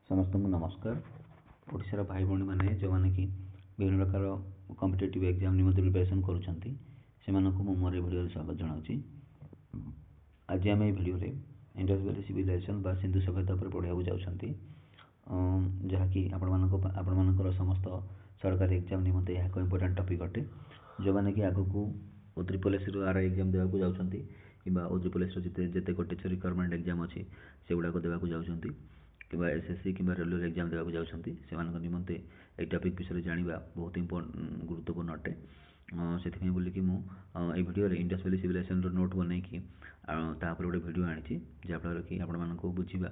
समस्त को नमस्कार। ओडिशार भाई भौणी मैंने जो मैंने कि विभिन्न प्रकार कॉम्पिटिटिव एग्जाम निमंत्रण प्रिपरेशन करुँच से मोर भिडियो स्वागत जनावि। आज आम भिडियो इंडस वैली सिविलाइजेशन बा सिंधु सभ्यता पर पढ़ाई जाऊँगी, जहाँकि आपण समस्त सरकारी एग्जाम निमंते यह एक इंपोर्टाट टॉपिक अटे। जो मैंने कि आग को OTRPOLIS आर एग्जाम देवाक जाऊँगी कि OTRPOLIS जिते टीचर रिक्वायरमेंट एग्जाम अच्छी से गुड़ाक देवाक जाऊँगी कि SSC कि रेलवे एग्जाम देवाक जाऊँगी से निमंते ये टॉपिक विषय जाना बहुत गुरुत्वपूर्ण अटे। से बोलिकी मुझे video Indus valley civilization note बनई कि तापर गोटे भिडियो आनी जहाँफल कि आपण को बुझा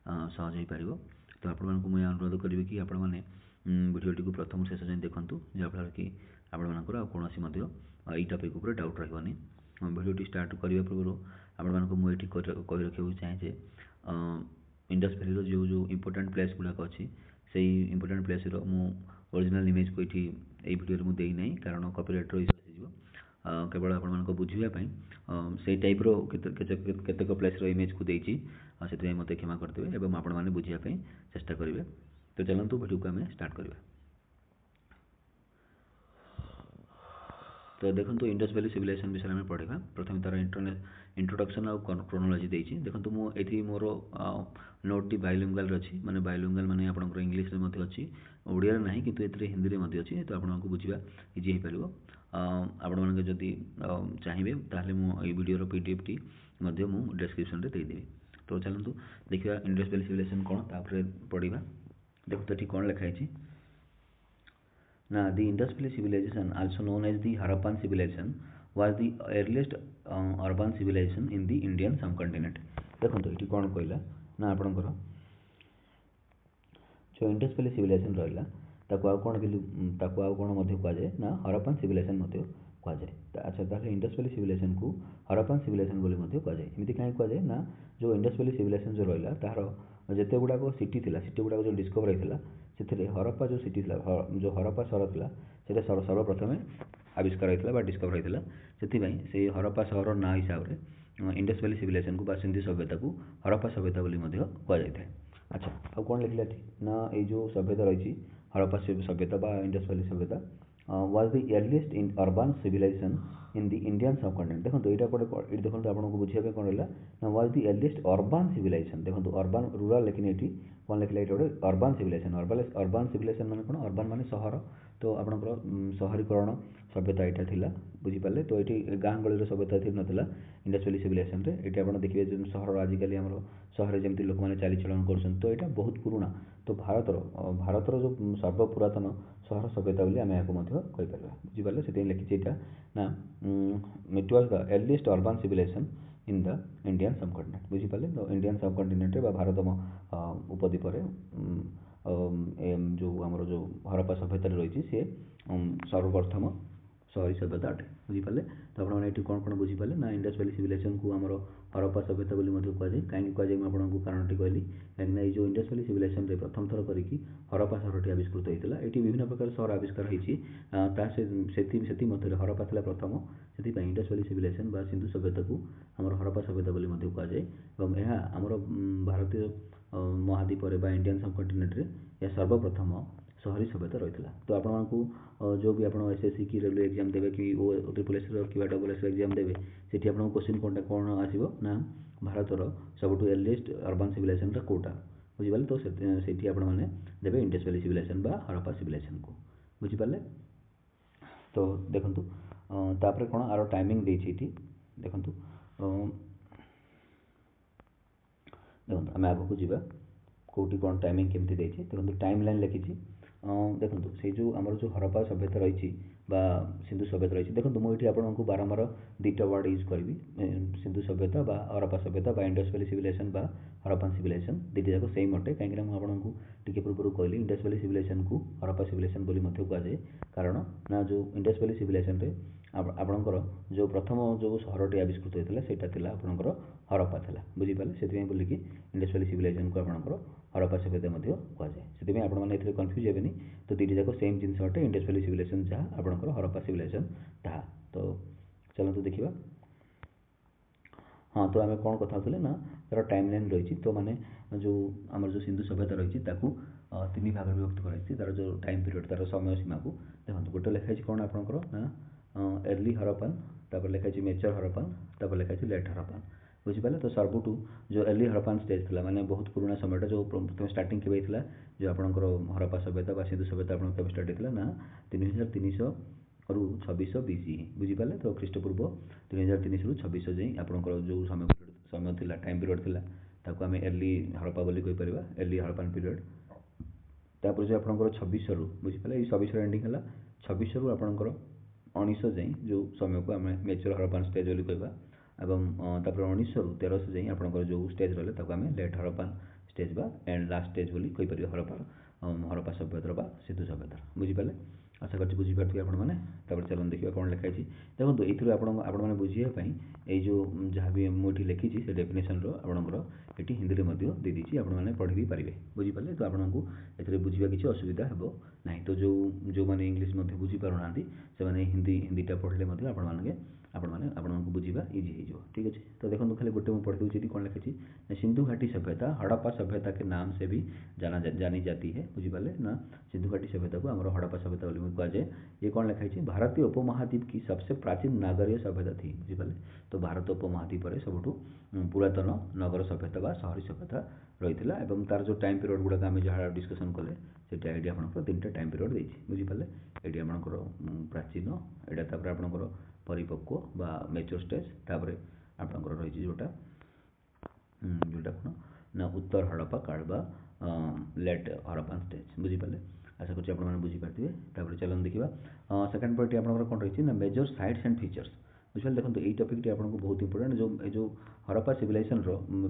सहज हो पार। तो आपको मुझे अनुरोध करी कि आपण मैंने भिडियोटी को प्रथम शेष जाए देखूँ जहाँफल कि आपंकर कौन ये टॉपिक उपर डाउट रही। भिडियोटी स्टार्ट करने पूर्व आपको मुझे कही रखा चाहे इंडस वैली जो जो इंपोर्टाट प्लेस गुड़ाक अच्छी से इंपोर्टाट प्लेस ओरिजिनल इमेज को ये भिडियो मुझे देना कारण कॉपीराइट इश्यू केवल आप बुझापी से टाइप केतेक प्लेस इमेज को देती से मत क्षमा करते हैं आपण मैंने बुझापी चेष्टा करेंगे। तो चलतु भिडियो को आम स्टार्ट करवा। तो देखो इंडस वैली सिविलाइजेशन विषय में पढ़ा। प्रथम तार इंट्रोडक्शन आउ क्रोनोलॉजी देती। देखो मुझे मोर नोट बाइलिंगुअल अच्छी माने बाइलिंगुअल माने आपंकर इंग्लीश में अच्छी ओडिया ना कि हिंदी में अच्छी। तो आपको बुझा इजी हो पार। आपण मैंने जदि चाहिए ताहले ये वीडियोर PDF टी डिस्क्रिप्शन में देदेवी। तो चलतु देखा इंडस वैली सिविलाइजेशन कौन तापर पढ़ा। देखो तो कौन लिखाई ना the Indus Valley civilization, also known as the Harappan civilization, was the earliest urban civilization in the Indian subcontinent. देखो तो ये कौन कहला ना आपणकर जो इंडस वैली सिविलाइजेशन रहा ताको आउ कौन कहुए ना हरप्पन सिविलाइजेशन कहुए। अच्छा ताहले इंडस वैली सिविलाइजेशन को हरप्पन सिविलाइजेशन बोली कहुए। एमती कहीं कहुए ना जो इंडस वैली सिविलाइजेशन जो रहा तार जिते गुड़ाक सिटी थी सिटी गुड़ाक जो डिस्कवर होता से हरप्पा जो सिटी जो हरप्पा सहर था सर्वप्रथम आविष्कार होता डिस्कवर होता से हरप्पा सहर ना हिसाब से इंडस वैली सिविलाइजेशन को सिंधु सभ्यता को हरप्पा सभ्यता बोली कहुए। अच्छा अब कौन लिखला ना ये जो सभ्यता रही हरप्पा सभ्यता बा इंडस वैली सभ्यता was the earliest in urban civilization in the Indian subcontinent. देखो तो ये देखो आपको बुझापी कौन रहा ना was the earliest urban civilization. देखो अर्बन रूराल लेकिन ये कौन लिखला ये गोटे अर्बन सिविलाइजेशन। अर्बन सिविलाइजेशन माने कौन अर्बन माने सहर। तो आपंकर सहरीकरण सभ्यता यहाँ था बुझीपारे। तो ये गाँ गहली सभ्यता थी नाला इंडस वैली सिविलाइजेशन ये आप देखिए सहर आजिकल आम सहर जमी लोक मैंने चालीचलन कर। तो यहाँ बहुत पुराना। तो भारतर जो सर्वपुरातन सहर सभ्यता बोली आम यहाँ कहीपर बुझीपारे। से लिखी यहाँ ना it was the earliest urban civilization in the Indian subcontinent बुझीपारे। तो इंडियन सबकंटिनेंट भारत उपद्वीप जो आमर जो हरप्पा सभ्यता रही सी सर्वप्रथम सहरी सभ्यता अटे बुझीपारे। तो आपने कौन कौन बुझीपारे ना इंडस वैली सिविलाइजेशन को आमर हरप्पा सभ्यता बोली कहुए। कहीं कहुए आपको कारणटी कहली कहीं जो इंडस वैली सिविलाइजेशन प्रथम थर करके हरप्पा सहरटी आविष्कृत होता। ये विभिन्न प्रकार सहर आविष्कार होती मध्य हरप्पा था प्रथम से इंडस वैली सिविलाइजेशन बा सिंधु सभ्यता को आमर हरप्पा सभ्यता बोली कहुए। यह आमर भारतीय महाद्वीप इंडियन सबकंटिनेंट यह सर्वप्रथम सहरी सभ्यता रही है। तो आपको जो भी आप SSC की रेलवे एग्जाम देवे कि OTRPOLIS कि AAS एग्जाम देवे से क्वेश्चन कौन आसो ना भारतर सब अर्लीस्ट अर्बन सिविलाइजेशन कौटा बुझीपारे। तो से आपने देवे इंडस वैली सिविलाइजेशन बा हरप्पा सिविलाइजेशन को बुझीपारे। तो देखु तापर कौन आर टाइमिंग देखी देखु देखो आम आग को जावा कौटी कौन टाइमिंग केमती देखिए। देखो टाइम लाइन लिखी देखो से जो आमर जो हरप्पा सभ्यता रही सिंधु सभ्यता रही। देखो मुझे आपको बारंबार दुईटा वर्ड यूज करी सिंधु सभ्यता बा हरप्पा सभ्यता बा इंडस वैली सिविलाइजेशन बा हरप्पन सिविलाइजेशन दुईटा जाक सेम अटे। कहीं आपको टी पूर्व कहली इंडस वैली सिविलाइजेशन को हरप्पा सिविलाइजेशन बोली कहुए कारण ना जो इंडस वैली सिविलाइजेशन आपंकर जो प्रथम जो सहरटी आविष्कृत होता है आपंकर हरप्पा था बुझीपारे। से बोलिकी इंडस वैली सिविलाइजेशन को आपंकर हरप्पा सभ्यता कहुए। से आपने कन्फ्यूज हेनी। तो दुईटा जाक सेम जिन अटे इंडस वैली सिविलाइजेशन जहाँ आपंकर हरप्पा सिविलाइजेशन ताहा। तो चलते देखा। हाँ तो आम कौन कथा ना तार टाइम लाइन रही। तो मैंने जो आमर जो सिंधु सभ्यता रही तीन भाग विभक्त कर तार जो टाइम पीरियड तार समय सीमा को देखो गोटे लिखाई कौन आपंकर ना अर्ली हरप्पन तापर लिखाई मेचर हरप्पन तापर लिखाई लेट हरप्पन बुझीपारे। तो सबुठ जो अर्ली हरप्पन स्टेज था माने बहुत पुराना समय जो प्रथम स्टार्टिंग के जो आपंकर हरप्पा सभ्यता सिंधु सभ्यता आप स्टार्ट होता ना 3300 रु 2600 BC बुझीपारे। तो ख्रीष्टपूर्व 3300 रु 2600 जाए आपंकर जो समय था टाइम पीरियड था ताको आम अर्ली हरप्पा बोली कहीपर अर्ली हरप्पन पीरियड। तापर जो आपंकर 2600 रु बुझीपारे 2600 एंडिंग है 2600 रु आपंकर 1900 जाए जो समय को आम मेचुर हरप्पन स्टेज बोली कहवा एवं तापर 1900 रु 1300 जाए आपंकर जो स्टेज रहा ताको आम लेट हरप्पन स्टेज बा एंड लास्ट स्टेज बोली कहीपर हरप्पा सभ्यतार बा सिंधु सभ्यतार बुझीपारे। आशा कर बुझीपारे आपने चलन देखिए कौन लिखाई देखो ये आपने बुझापी ये जो जहाँ भी मुझे लिखी से डेफिनेसन आपंकर ये हिंदी में दे दीजिए आपने पढ़ी भी पारे बुझीपारे। तो आपको ए बुझा किसी असुविधा हे ना। तो जो मैंने इंग्लीश बुझीपार ना से हिंदीटा पढ़ले आपको बुझा इजी हो ठीक अच्छे। तो देखो खाली गोटे मुझे पढ़ी दूसरी कौन लिखी सिंधु घाटी सभ्यता हड़प्पा सभ्यता के नाम से भी जानी जाती है बुझीपारे ना। सिंधु घाटी सभ्यता को आम हड़प्पा सभ्यता कहुए ये कौन लिखाई भारतीय उपमहाद्वीप की सबसे प्राचीन नागरीय सभ्यता थी बुझीपारे। तो भारत उपमहाद्वीप सबुठ पुरातन नगर सभ्यता बा शहरी सभ्यता रही है। तार जो टाइम पीरियड गुड़ाक आम जहाँ डिस्कसन कले ये आपंकर 3टा टाइम पीरियड देती बुझीपारे। ये आपंकर प्राचीन यहाँ आपंकर परिपक्व बा मेच्योर स्टेज तापर आपंकर रही जोटा जोटा कौन ना उत्तर हड़प्पा काल बा लेट हरप्पन स्टेज बुझीपारे। आशा कर आपने बुझीपारे। तापर चलन देखा सेकेंड पॉइंट आपंकर कौन रही ना मेजर साइट्स एंड फीचर्स बुझे। देखो ये टपिक आपको बहुत इंपोर्टेंट जो हरप्पा सिविलाइजेशन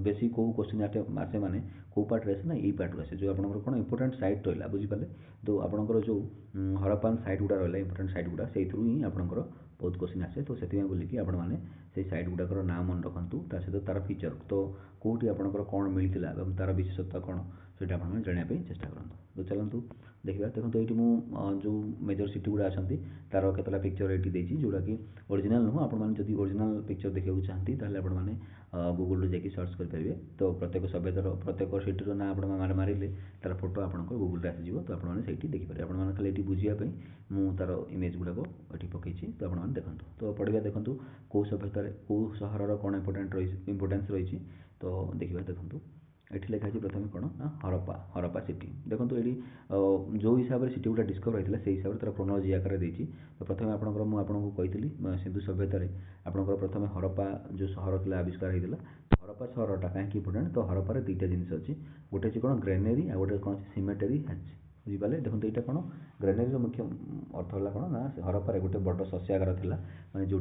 बेसी कौ क्वेश्चन आसे मैंने कौ पार्ट आसे ना यही पार्ट आसे जो आपंकर कौन इंपोर्टेंट साइट रहा बुझीपारे। तो आपंकर जो हरप्पन साइट गुड़ा रहा इंपोर्टेंट साइट गुड़ा से ही आपंकर बहुत क्वेश्चन आसे। तो से बोलिकी आपने से साइट गुड़ाकर ना मन रखु ता सहित तार फीचर तो कौटी आपंकर कौन मिलता तार विशेषता कौन से जानापी चेष्टा करूँ। तो चलतु देखा देखो ये जो मेजर सिटी गुड़ा अच्छा तार केतला पिक्चर ये देती जोटा कि ओरिजिनल नुह आपड़ी ओरिजिनल पिक्चर देखा चाहती आपने गूगल जाकि सर्च करेंगे। तो प्रत्येक सभ्यतार प्रत्येक सिटीर ना आप मारे तार फोटो आपंकर गूगल आसो। तो आपने देखिए आपने खाली ये बुझापी मुझे तार इमेज गुड़ाक ये पकई तो आपने देखूँ। तो पढ़िया देखूँ कौ सभ्यतार कौ सहर कौन इंपोर्टेंस रही। तो देखा देखूँ ये लिखाई प्रथम कौन ना हरप्पा सिटी देखो ये जो हिसाब से सिटी गुड़ा डिस्कवर होता है से हिसाब से तार क्रोनोलॉजी आकार देती। तो प्रथम आपंकर मुझे कही सिंधु सभ्यतार आपंकर प्रथम हरप्पा जो सहर था आविष्कार होता हरप्पा सहरटा कहीं इंपोर्टेंट। तो हरप्पार 2टा जिन अच्छी गोटे कौन ग्रेनेरी आ गए कौन सिमेटरी हैच बुझीपारे। देखो यहाँ कौन ग्रेनेरी मुख्य अर्थ है कौन ना हरप्पार गोटे बड़ शस्यागार था मैंने जो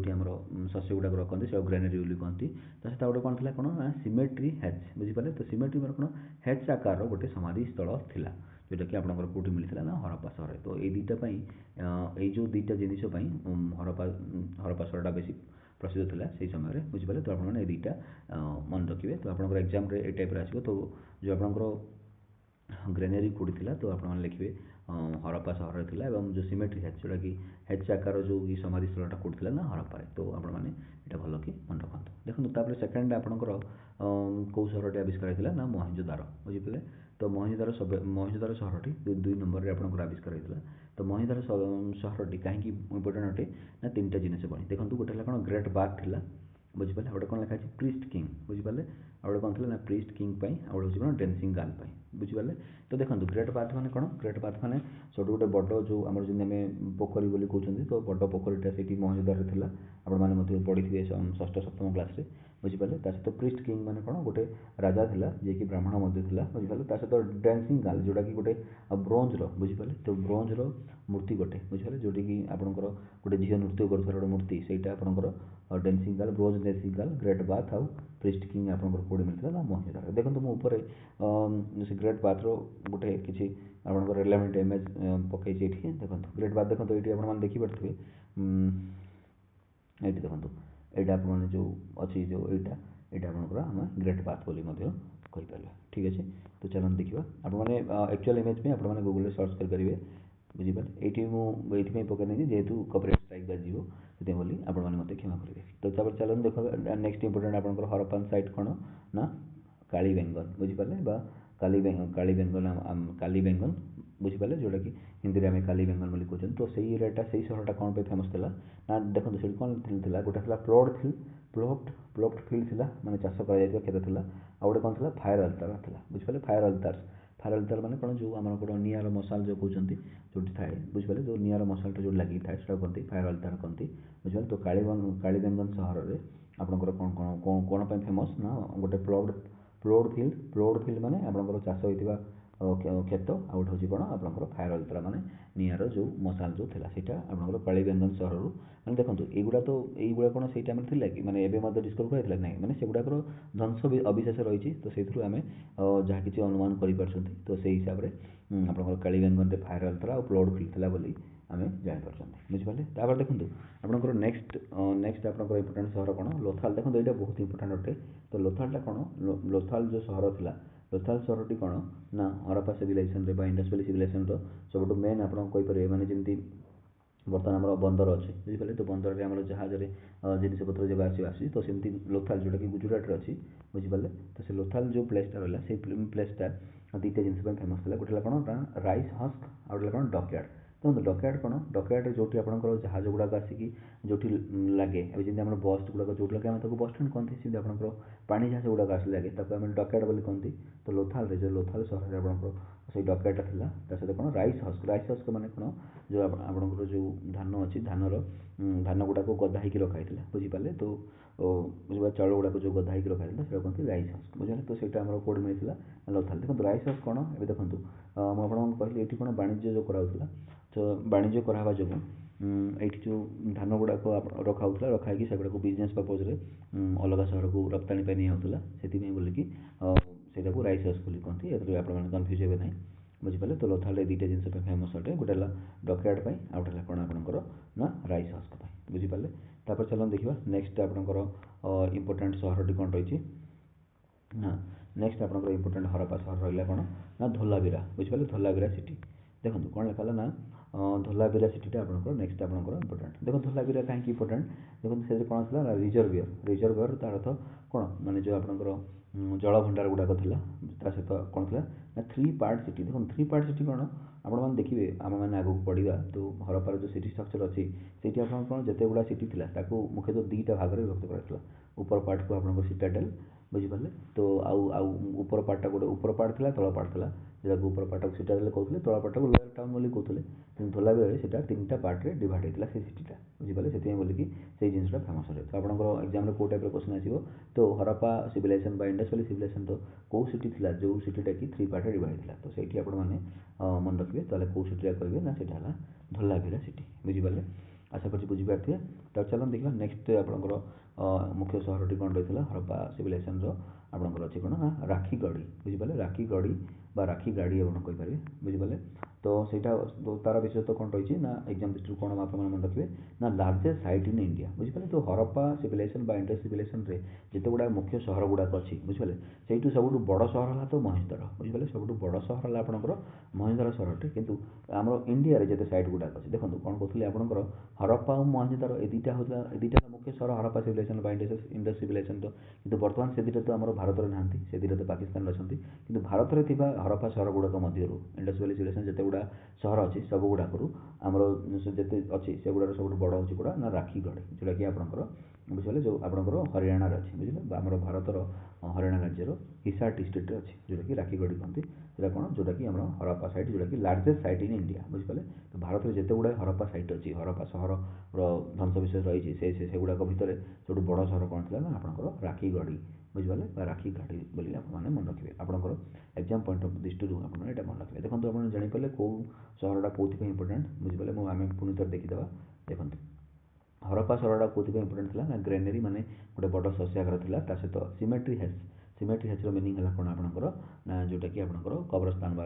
शस्य गुड़ाक रखते से ग्रेनेरी बोली कहती। तो सहित गोटे कौन थी कौन ना सिमेट्री हैच बुझीपारे। तो सिमेट्री मतलब कौन हैच आकार गोटे समाधि स्थल था जोटा कि आपंकर कौटी मिलता ना हरप्पा सहर। तो ये 2टापी ये जो 2टा जिनपाई हरप्पा सहरटा बेसी प्रसिद्ध था से समय बुझीपारे। तो आपने ये 2टा मन रखिए। तो आपंकर एग्जाम ये टाइप आसो। तो जो आपंकर ग्रेनेरी कौटी थी तो आपने लिखे हरप्पा सहर था जो सिमेट्री हैच जोटा कि हैच आकार जो समाधि स्थलटा कौटी ना हरप्पा। तो आपने ये भल कि मन रखु देखो। तापर सेकेंड आपंकर कौ सहरटी आविष्कार होता ना मोहनजोदारो बुझीपारे। तो मोहनजोदारो सहरटी 2 नंबर आपंकर आविष्कार होता। तो मोहनजोदारो सहरटी कहीं इंपोर्टेंट अटे ना 3टा जिन बनी देखो गोटे कौन ग्रेट बाथ था बुझीपारे। गोटे कौन लिखाई प्रीस्ट किंग बुझीपारे। आ गए कौन थी ना प्रीस्ट किंग आगे हूँ कौन डेनसिंग गार्ल बुझीपारे। तो देखो ग्रेट बाथ मैंने कौन ग्रेट बाथ मैंने सब गोटे बड़ जो आम जमी पोखरी बोली कहते तो बड़ पोखरीटा से मोहनजोदार था आपने पढ़ी थे षष्ठ सप्तम क्लास बुझीपारे। सहित प्रीस्ट किंग मैंने कौन गोटे राजा था जी कि ब्राह्मण बुझीपारे। सहित डांसिंग गार्ल जोटा कि गोटे ब्रोंज बुझीपारे। तो ब्रोंज मूर्ति गोटे बुझीपारे जोटी कि आपंकर गोटे झील नृत्य कर गोटे मूर्ति से आपंकर dancing girl bronze dancing girl great bath आउ प्रीस्ट किंग आपंकर कौड़ी मिलता ना मोहनजोदारो। देखो मुझे से ग्रेट बाथर गोटे किसी आपंकर रेलेवेंट इमेज पकई देखो ग्रेट बाथ देखो ये आपने देखिपे ये देखो यहाँ आपने जो अच्छी जो यहाँ आपंकर आम ग्रेट बाथ बोली कहीपर ठीक अच्छे। तो चलन देखा आपने एक्चुअल इमेज में आपने गूगल सर्च करेंगे बुझीपारे। ये पकड़े जेहेतु कॉपीराइट स्ट्राइक बाजियो से बोली आपने मत क्षमा करेंगे। तो चलन देखो नेक्स्ट इंपोर्टेंट आपंकर हरप्पन साइट कौन ना काली बेंगन बुझिपारे बा काली बेंगन काली बेंगन बुझिपारे जोटा कि हिंदी में आम काली बेंगन बोली कहते तो से एरियाटा से सहरटा कौन पे फेमस था ना देखो से कौन था गोटे प्लॉट फील्ड था मैंने चाष कर खेत था आ गए कौन था फायर अल्तार था बुझिपारे फायर अल्तार मैंने कौन जो आम गोटे निआर मशाल जो कहते जो थाए बुझिपारे जो निआर मशाल जो लगी था कहते फायर अल्तार कहते बुझिपारे तो काली बेंगन सहर में आपंकर कौन कौन कौन कौन पे फेमस ना गोटे प्लॉट फील्ड माने आपंकर चाष होता क्षेत्र आ गए हूँ कौन आपंकर फायर अल्तार माने निआर जो मशाल जो था सीटा आपंकर काली बेंगन सहर मैंने देखो युवा तो युवा कौन से टाइम थी कि मैंने एवं डिस्कवर कराइला ना मैंने से गुड़ाक ध्वंस अविशेष रही तो से आम जहाँ किसी अनुमान कर तो से हिसाब से आपंकर काली बेंगन फायर अल्तार आ प्लॉट फील्ड था बोली आम जापर बुझिपारे तापर देखो आपंकर नेक्स्ट आपंकर इम्पोर्टाट सहर कौन लोथाल देखो यहाँ बहुत इंपोर्टाट अटे तो लोथालटा कौन लोथाल जो सहर था लोथाल सहरटी कौन ना Harappa civilization Indus valley civilization सब मेन आपरे मैंने जमी बर्तमान आम बंदर अच्छे बुझिपारे तो बंदर में आम जहाज जिनपतर जब आसी तो सेमती लोथाल जोटा कि गुजरात अच्छी बुझिपारे तो से लोथाल जो प्लेसटा रहा से प्लेसटा दुईटा जिन फेमस था गोटे कौन राइस हस्क आ गए कौन डकयार्ड देखो डकयार्ड कौन डकयार्ड जो आपंकर जहाज गुड़ाक आसिकी जो लगे जमी आम बस गुड़ाक जो लगे आम बस स्टाण्ड कहते सेमती आपंकर पानी जहाज गुड़ाक आस लगे आम डकयार्ड बोली कहते तो लोथाल जो लोथाल सहर आपंकर से डकयार्डटा था सहित कौन राइस हस्क मैंने कौन जो आपंकर जो धान अच्छी धान गुड़ाक गदा होकर रखाई बुझिपारे तो बुझा चाउल गुड़ाक जो गदा होकर रखाई से कहते राइस हस्क बुझे तो सहीटा आम कौट मिलता लोथाल देखो राइस हस्क कौन ए देखो मुझे कहली ये कौन वाणिज्य जो कराला तो वाणिज्य करावा जो ये जो धान गुड़ाक रखा रखाई से बिजनेस पर्पज अलग सहर को रप्तानी नहीं होता से बोलिकी से राइस हस्क बोली कहते आप कन्फ्यूज हे ना बुझिपारे तो लोथाल दुईटा जिन फेमस अटे गोटे डकयार्ड आ गए कौन आपंकर ना राइस हस्क बुझिपारे तापर चलो देखा नेक्स्ट आपंकर इम्पोर्टाट सहरटी कौन रही ना नेक्स्ट आपंकर इम्पोर्टाट हरप्पा सहर रहा कौन ना धोलावीरा बुझिपारे धोलावीरा सिटी देखो कौन लिखा ना धोलावीरा सिटीटा आपंकर नेक्स्ट आपंकर इम्पोर्टाट देखो धोलावीरा कहीं इम्पोर्टाट देखो से कौन था रिजर्वियर तार अर्थ कौन माने जो आपंकर जल भंडार गुड़ाक था सहित कौन था ना 3 पार्ट सिटी देखो 3 पार्ट सिटी कौन आपने देखिए आम मैंने आगे पढ़ा तो हरप्पार जो सिटी स्ट्रक्चर अच्छी से आप कौन जिते गुड़ा सिटी था मुख्यतः 2टा भाग में विभक्त कराला ऊपर पार्ट को आप सिटाडेल बुझिपारे तो आउ ऊपर पार्टा गोटे ऊपर पार्ट था तल पार्ट था जोटा ऊपर पार्ट को सिटाडेल कहते तल पार्ट को लोअर टाउन बोली कहते धोलावीरा से 3टा पार्ट में डिवाइड होता है सिटीटा बुझिपारे से बोलिकी से जिनसा फेमस है तो आपंकर एग्जाम कौ टाइप क्वेश्चन आसो तो Harappa civilization Indus valley civilization तो कौ सिटी था जो सिटीटा कि 3 पार्ट में डिवाइड होता तो से आपने मन रखिए तो कौ सिटी करेंगे ना से धोलावीरा सिटी बुझिपारे आशा कर बुझीपारे तो चलो देखा नेक्स्ट आपंकर मुख्य सहरटी कौन रही है हरप्पा सिविलाइजेशन आपंकर अच्छी कौन ना राखीगढ़ी बुझिपारे राखीगढ़ी राखी गाड़ी आप कहींपारे बुझिपारे तो सहीटा तार विशेषता कौन रही ना एग्जाम दृष्टि कौन आप मन रखिए ना लार्जेस्ट साइट इन इंडिया बुझिपारे तो हरप्पा सिविलाइजेशन इंडस सिविलाइजेशन जिते गुड़ा मुख्य सहर गुड़ाक अच्छी बुझिपारे से सब बड़ सहर है तो महेंद्र बुझिपारे सब बड़ सहर है आपंकर महेंद्र सहरटे कितु आम इंडिया जिते साइट गुड़ाक अच्छी देखो कौन कहते आपंकर हरप्पा और महेंद्र ए दुईटा होता दुईटा मुख्य सहर हरप्पा सिविलाइजेशन इंडस सिविलाइजेशन तो कितु बर्तमान से दुईटा तो आम भारत में ना से दुईटा तो पाकिस्तान अच्छा कि भारत में हरप्पा सहर गुड़ाक मध्य इंडस वैली सिविलाइजेशन जिते गुड़ा सहर अच्छी सब गुड़ाक आमर जिते अच्छी से गुड़ा सब बड़ हूँ गुड़ा ना राखीगढ़ जोटा कि आपंकर बुझे जो आपंकर हरियाणा अच्छी बुझे आम भारतर हरियाणा राज्यर हिसार डिस्ट्रिक्ट अच्छी जोटा कि राखीगढ़ कहते जोटा कौन जोटा कि आम हरप्पा साइट जोटा कि लार्जेस्ट साइट इन इंडिया बुझिपारे तो भारत में जिते गुड़ा हरप्पा साइट अच्छी हरप्पा सहर ध्वंस विशेष रही से गुड़ाक भितर सब बड़ सहर कौन था ना आपंकर राखीगढ़ी बुझिपारे राखीगढ़ी बोली आपने मन रखिए आपंकर एग्जाम पॉइंट ऑफ दृष्टि आपने यहाँ मन रखिए देखो आप जानीपारे कौ सहरटा कौन इम्पोर्टाट बुझिपारे आम पुणी थर देखीदे देखो हरप्पा सहरटा कौन इम्पोर्टाट था ना ग्रेनेरी माने गोटे बड़ शस्यागार था सहित सिमेट्री हेचर मिनिंग है कौन आपंकर ना जोटा कि आपंकर कब्रस्तान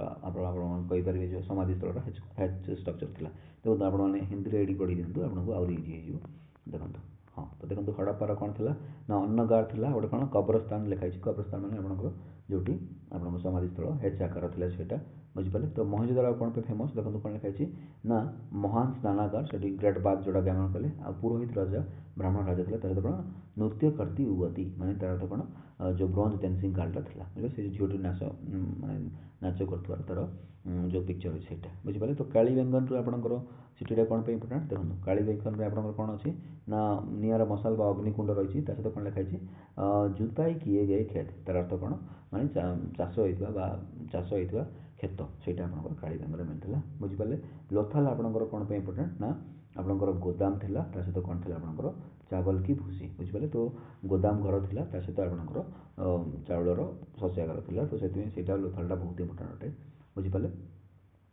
कहींपारे जो समाधि स्थल हेच स्ट्रक्चर था देखो आपने हिंदी में पढ़ी दिखाँ आपको आउरी इजी हो देखो हाँ तो देखो हड़प्पार कौन था ना अन्नगार था गोटे कौन कब्रस्तान लिखाई कब्रस्तान मैंने आपंकर जोटी आप समाधि स्थल हेच आकार था से बुझिपारे तो महेंद्र कौन पे फेमस देखो कौन लिखाई ना महान स्नानागार से ग्रेट बाथ जोटा कि कले आ पुरोहित राजा ब्राह्मण राजा था कौन नृत्य करती युवती माने तार अर्थ कौन जो ब्रोंज डेंसिंग कार्डटा था बुझे से झीटी नाच माने नाच कर तार जो पिक्चर अच्छे सेटा बुझिपारे। तो कालीबेंगन आपंकर सिटीटा कौन पे इम्पोर्टाट देखो कालीबेंगन आपंकर कौन अच्छी ना निआर मशाल बा अग्निकुंड रही सहित कौन लिखाई जुताई किए गए खेत तार अर्थ कौन माने चाष होता चाष होता क्षेत्र से आपंकर कालीबेंगन मिलता बुझिपारे। लोथाल आपंकर कौन पे इम्पोर्टाट ना आपंकर गोदाम थिला सहित कौन थी आपंकर चावल की भूसी बुझिपारे। तो गोदाम घर थिला सहित आपंकर चाउलर शस्यागार थिला तो से लोथालटा बहुत इम्पोर्टाट अटे बुझिपारे।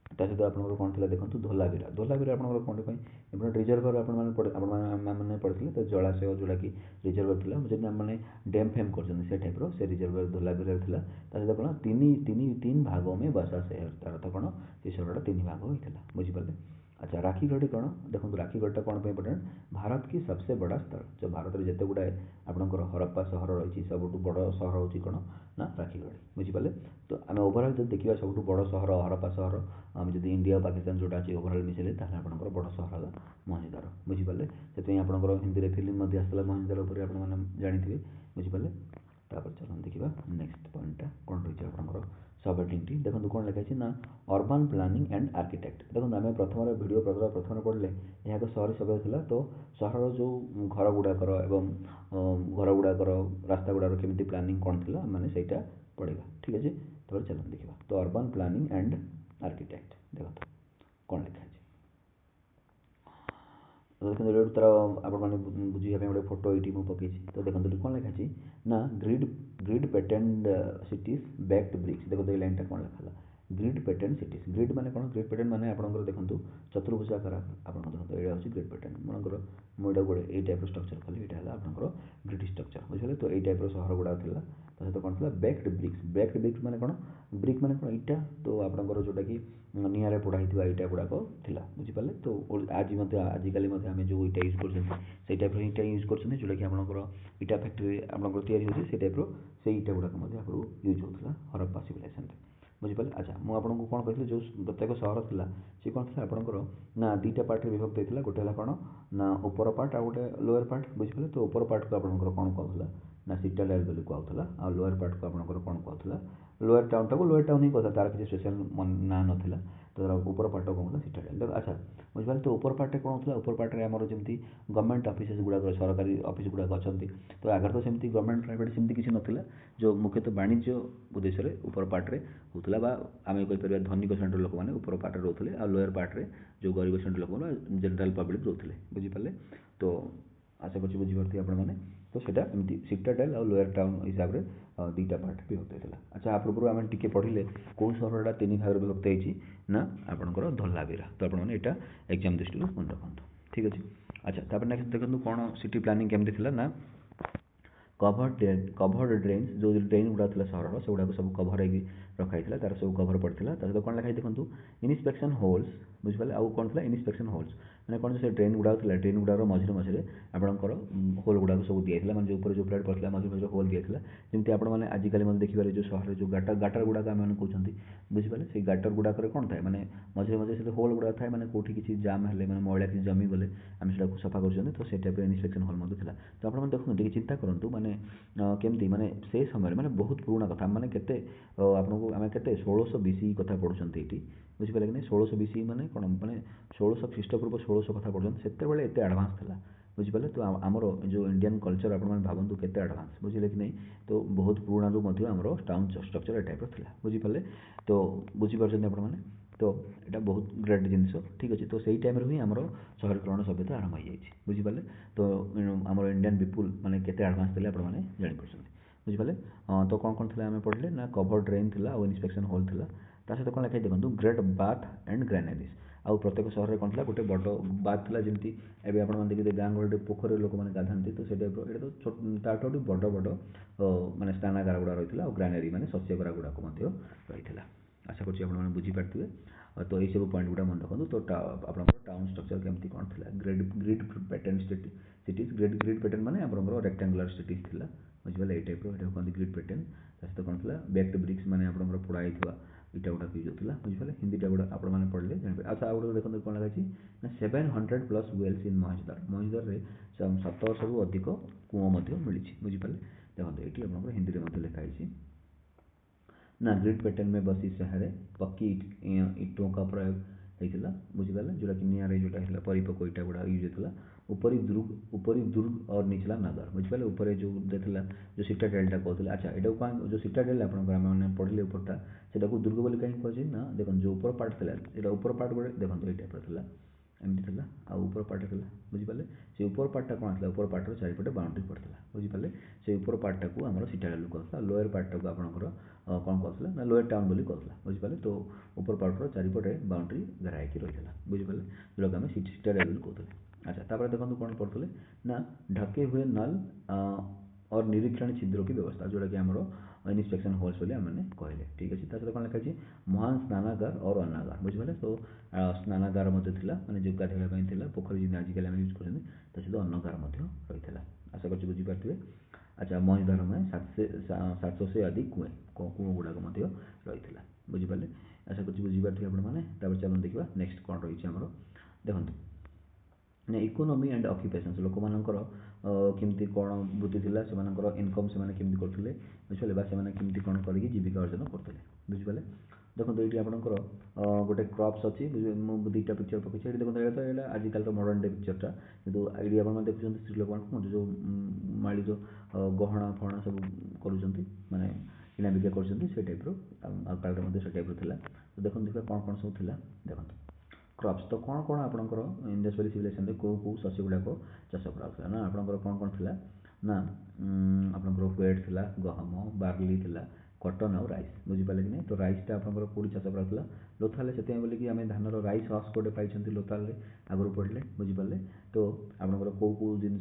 सहित आपंकर कौन थी देखो धोलावीरा धोलावीरा आपंकर कौन इम्पोर्टाट रिजर्भर आपने पढ़ी तो जलाशय जोटा कि रिजर्भर थिला जब मैंने डैम फेम कर टाइप से रिजर्भर धोलावीरा थिला सहित कौन तीन भागों में बसा शहर तार अर्थ कौन से शहरटा तीन भाग होता बुझिपारे। अच्छा राखीगढ़ी कौन देखो राखीगढ़टा कौन पे इम्पोर्टेंट भारत की सबसे बड़ा स्थल जो भारत में जिते गुड़ाए आपंकर हरप्पा सहर रही सब बड़ सहर हूँ कौन ना राखीगढ़ी बुझिपारे। तो आम ओभरअल जो देखा सब बड़ सहर हरप्पा सहर आम जो इंडिया पाकिस्तान जोटा अच्छे ओभरअल मिसेले आपंकर बड़ सहर है मोहनजोदारो बुझिपारे। से आपंकर हिंदी फिल्म आसाला मोहनजोदारो उपर आपने जानी बुझिपारे। तापर चलो देखा नेक्स्ट पॉइंटा कौन रही आपंकर सॉवर्टिनिटी देखो कौन लिखाई ना अर्बन प्लानिंग एंड आर्किटेक्ट देखो आम प्रथम भिडियो प्रथम पढ़ले यह एक सहरी सभ्य था तो सहर जो घर गुड़ाकर एवं घर गुड़ाकर रास्ता गुड़ाकर केमी प्लानिंग कौन थी मैंने सहीटा पढ़ा ठीक अच्छे। तो चलो देखा तो अर्बन प्लानिंग एंड आर्किटेक्ट देखो कौन लिखाई देखो तार आपने बुझे गोटे फोटो ये पकई तो देखो कौन लिखाई ना grid pattern cities baked bricks देखो ये लाइनटा कौन लिखा ग्रिड पैटर्न सिटीज ग्रिड माने कौन ग्रिड पैटर्न माने आपंकर देखो चतुर्भुजाकार आप देखो ये हूँ ग्रिड पैटर्न मनकर मुझे गोटे ये टाइप स्ट्रक्चर कली यहाँ आपंकर ग्रिड स्ट्रक्चर बुझे। तो ये टाइप सहर गुड़ा था सहित कौन था बैक्ड ब्रिक्स माने कौन ब्रिक माने कौन इटा तो आपंकर जोटा कि निआरे पोड़ा इटा गुड़ाक था बुझिपारे। तो आज आजिकल आम जो इटा यूज कर टाइप इटा यूज कर जोटा कि आपंकर इटा फैक्ट्री आपंकर या टाइप से इटा गुड़ाक आगुरी यूज होता हरप्पा सिविलाइजेशन बुझिपारे। अच्छा मुझे कौन कही जो प्रत्येक सहर था सी कौन था आपंकर ना दुईटा पार्ट विभक्त होता गोटे है कौन ना ऊपर पार्ट आ गए लोअर पार्ट बुझिपारे। तो ऊपर पार्ट को आपंकर कौन कहला ना सिटाडेल बोली कहला आ लोअर पार्ट को आपंकर कौन कहला लोअर टाउन टाक लोअर टाउन ही कहता तार किसी स्पेशल ना नाला तो ऊपर पार्ट कौन था सिटाडेल देख। अच्छा बुझिपारे। तो ऊपर पार्ट कौन होता ऊपर पार्ट आमर जमी गवर्नमेंट ऑफिसेस गुड़ाक सरकारी ऑफिस गुड़ाक अच्छा तो आगे तो सेमती गवर्नमेंट प्राइवेट सेमती किसी नाला जो मुख्यतः वाणिज्य उद्देश्य ऊपर पार्टे होता आम कहीपर धनिक श्रेणी लोक मैंने ऊपर पार्टे रोते आ लोअर पार्टे जो गरीब श्रेणी लोक जनरल पब्लिक रोते बुझिपारे। तो आशा कर बुझीपारे आपने तो सीटा एमती सिटाडेल और लोअर टाउन हिसाब से दुईटा पार्ट विभक्त होता। अच्छा आ पूर्व आम टी पढ़ले कौ सहरटा तीन भाग विभक्त होती ना आपंकर धोलावीरा तो आपने यहाँ एग्जाम दृष्टि मन रखु ठीक अच्छे। अच्छा तापर नेक्स्ट देखो कौन सिटी प्लानिंग केमती थी ना कभर्ड ड्रेन्स जो ड्रेन गुड़ा था सहर से गुड़ा सब कभर हो रखाई तार सब कभर पड़ता सहित कौन लिखाई देखो इन्स्पेक्शन होल्स बुझिपारे। आउ कौन था इन्स्पेक्शन होल्स मैंने कौन से ड्रेन गुड़ा था ड्रेन गुड़ार मझे मझे आपंकर होल गुड़ाक सब दिया मैंने जो जो प्लेट पड़ता मझे मझे होल दिया जमी आपने आजिकल देखिए जो सहर जो गाटर गुड़ाक आम कहते बुझिपारे से गाटर गुड़ाक कौन थाए मैंने मझे मझे से होल गुड़ा थाए मैंने कौटी किसी जाम है मैंने मैला किसी जमी गले आम से सफा कर तो से टाइप इन्स्पेक्शन हल था। तो आपने देखो चिंता करूँ मैंने केमती माने से समय माने बहुत पुराना कथा माने केते आपको आम के 1600 BC कथा पढ़ुंट ये बुझिपारे कि नहीं 1600 BC माने कौन मैंने 1600 ख्रीष्टपूर्व 1600 कथा पढ़ुंट से एत एडभांस था बुझिपारे। तो आमर जो इंडियन कल्चर आप भावतु के एडभांस बुझे कि नहीं तो बहुत पुराणु आमर टाउन स्ट्रक्चर ए टाइप रहा बुझिपारे। तो बुझीपार आपने तो यहाँ बहुत ग्रेट जिनस ठीक अच्छे। तो सही टाइम ही आम सहरीकरण सभ्यता आरंभ हो बुझिपारे। तो आम इंडियन पीपुल माने केते एडभांस थे आपने जापर बुझिपारे। तो कौन कौन था आम पढ़ले ना कभर ड्रेन थी और इन्स्पेक्शन होल थी सहित कौन लिखाई देखो ग्रेट बाथ एंड ग्रेनेरीज आउ प्रत्येक सहर में कौन था गोटे बड़ बाथ था जमी एवं आपने देखिए गाँ गहली पोखर लोक मैंने गाधाती तो से टाइप ये तो ताठू बड़ बड़ माने स्नानागार गुड़ा रही है ग्रानेरी मैंने शस्यगार गुड़ाक रही है। आशा कर बुझीपारे। तो ये सब पॉइंट गुड़ा मन रखु। तो आप टाउन स्ट्रक्चर केमती कौन था grid pattern cities grid pattern मैंने आप रेक्टांगुलर सिटीज था बुझे ये टाइप कहते ग्रिड पैटर्न सहित कौन था बैक्ड ब्रिक्स मैंने आप पोड़ा इटा गुड़ा यूज होता बुझे हिंदी गुड़ा आप पढ़ले जानते। अच्छा आउ गए देखो कौन लगे ना 700+ वेल्स इन महेशदार में 700 अधिक कूओं मिली बुझिपारे। देखो ये हिंदी में लिखा है ना ग्रिड पैटर्न में बसी सहारे पक्की इटों का प्रयोग होता बुझीपारे जोटा कि निआरे जोटा है परिपक्व इटा गुड़ा यूज होता ऊपरी दुर्ग और निचला नगर बुझीपारे ऊपर जो देता जो सिटाडेलटा कहते अच्छा यहाँ जो सिटाडेल आप पढ़ले उपरटा से दुर्ग बोली कहीं कहे ना देखो जो ऊपर पार्ट था ऊपर पार्ट गोटे देखो ये टाइप था एमती था आपर पार्ट था बुझीपारे से ऊपर पार्टा कौन था ऊपर पार्टर चारिपटे बाउंड्री पड़ता बुझीपारे से ऊपर पार्टा को आम सिटाडेल कहता लोअर पार्टा को आपंकर कौन कहला ना लोअर टाउन बोली कहला बुझीपारे तो ऊपर पार्टर चारिपटे बाउंड्री घेराई रही है बुझीपारे जोटा आम सिटाडेल कहते अच्छा तापर देखो कौन पढ़ते ना ढके हुए नल और निरीक्षण छिद्रों की व्यवस्था जोटा कि आम इन्स्पेक्शन होल्स बोली आम कहले ठीक अच्छे सहित कौन लिखा महान स्नानागार और अन्नागार बुझीपारे तो स्नानागार मैंने जो गाधोवा पोखरी आजिकल यूज कर सहित अन्नगार रही है आशा कर बुझीपारे अच्छा महीधर में 700 से अधिक कुएँ गुड़ाक रही है बुझीपारे आशा कर बुझीपारे आपने चलो देखा नेक्स्ट कौन रही आमर देखो इकोनोमी एंड अक्युपेशन्स लोक मानकर केमती कौन वृत्ति थी से इनकम से केमती करते बुझे से केमती कौन करके जीविका अर्जन करते बुझीपारे देखो ये आपंकर गोटे क्रप्स अच्छी मुझे दुईटा पिक्चर पकई देखो यहाँ आजिकल मॉडर्न डे पिक्चरटा कितु ये आप देखुं स्त्री लोक जो माड़ी जो गहना फहना सब कर माने किना बिका कर टाइप काल से टाइप था तो देखो देखा कौन कौन सब था देखो क्रप्स तो कौन कौन आपंकर इंडस वैली सिविलाइजेशन कौ शस्य गुड़ाक चाष कराला ना आपंकर कौन कौन थी ना आपंकर व्हेट थी गहम बार्ली थी कटन और राइस बुझीपारे कि नहीं तो राइसटा आपंकर कौटी चाष कराला लोथाल से बोलिकी आम धानर राइस हस गोटे पाई लोथाल आगुरी पढ़ले बुझीपारे तो आपंकर कौ जिन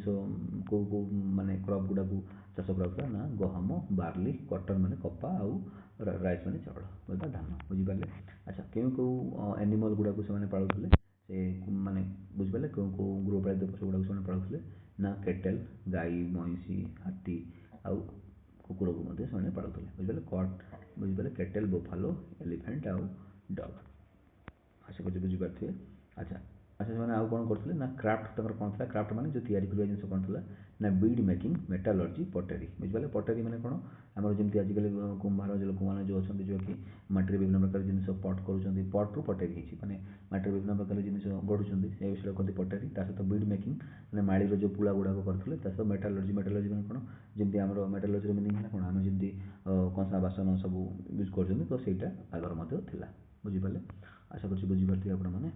कौ माने क्रप गुड़ाक चाष कराला ना गहम बार्ली कटन माने कपा आउ राइस माने चावल बोलता धान बुझीपारे अच्छा क्यों कौ एनिमल गुड़ाक से पालुले से माने बुझीपारे कौ कौ गृहपालित पशु गुड़ाक से पालुले ना केटेल गाई महिषी हाथी आउ कुकुर को से पालुले बुझीपारे कट बुझीपारे केटेल बोफालो एलिफेंट आउ डग आशा कर बुझीपारे अच्छा अच्छा से आउ कौन करते ना क्राफ्ट कौन था क्राफ्ट माने जो तैयारी करवा जिन कौन था ना बीड मेकिंग मेटालर्जी पटेरी बुझीपारे पटेरी माने कौन आम जमी आजिकल कुंभार लोक मैंने जो अच्छा जो कि माटी विभिन्न प्रकार जिन पट कर पट्रु पटेरी माने माटी विभिन्न प्रकार जिन गढ़ुं से विषय कहते पटेरी सहित बीड मेकिंग मैंने माड़ी जो पुला गुड़ाक करते सहित मेटालर्जी मेटालर्जी मैंने कौन जमी आम मेटालर्जी मिनिंग है कौन आम जमी कंसा बासन सब यूज कर तो सहीटा आगर बुझीपारे आशा कर बुझीपारे आपने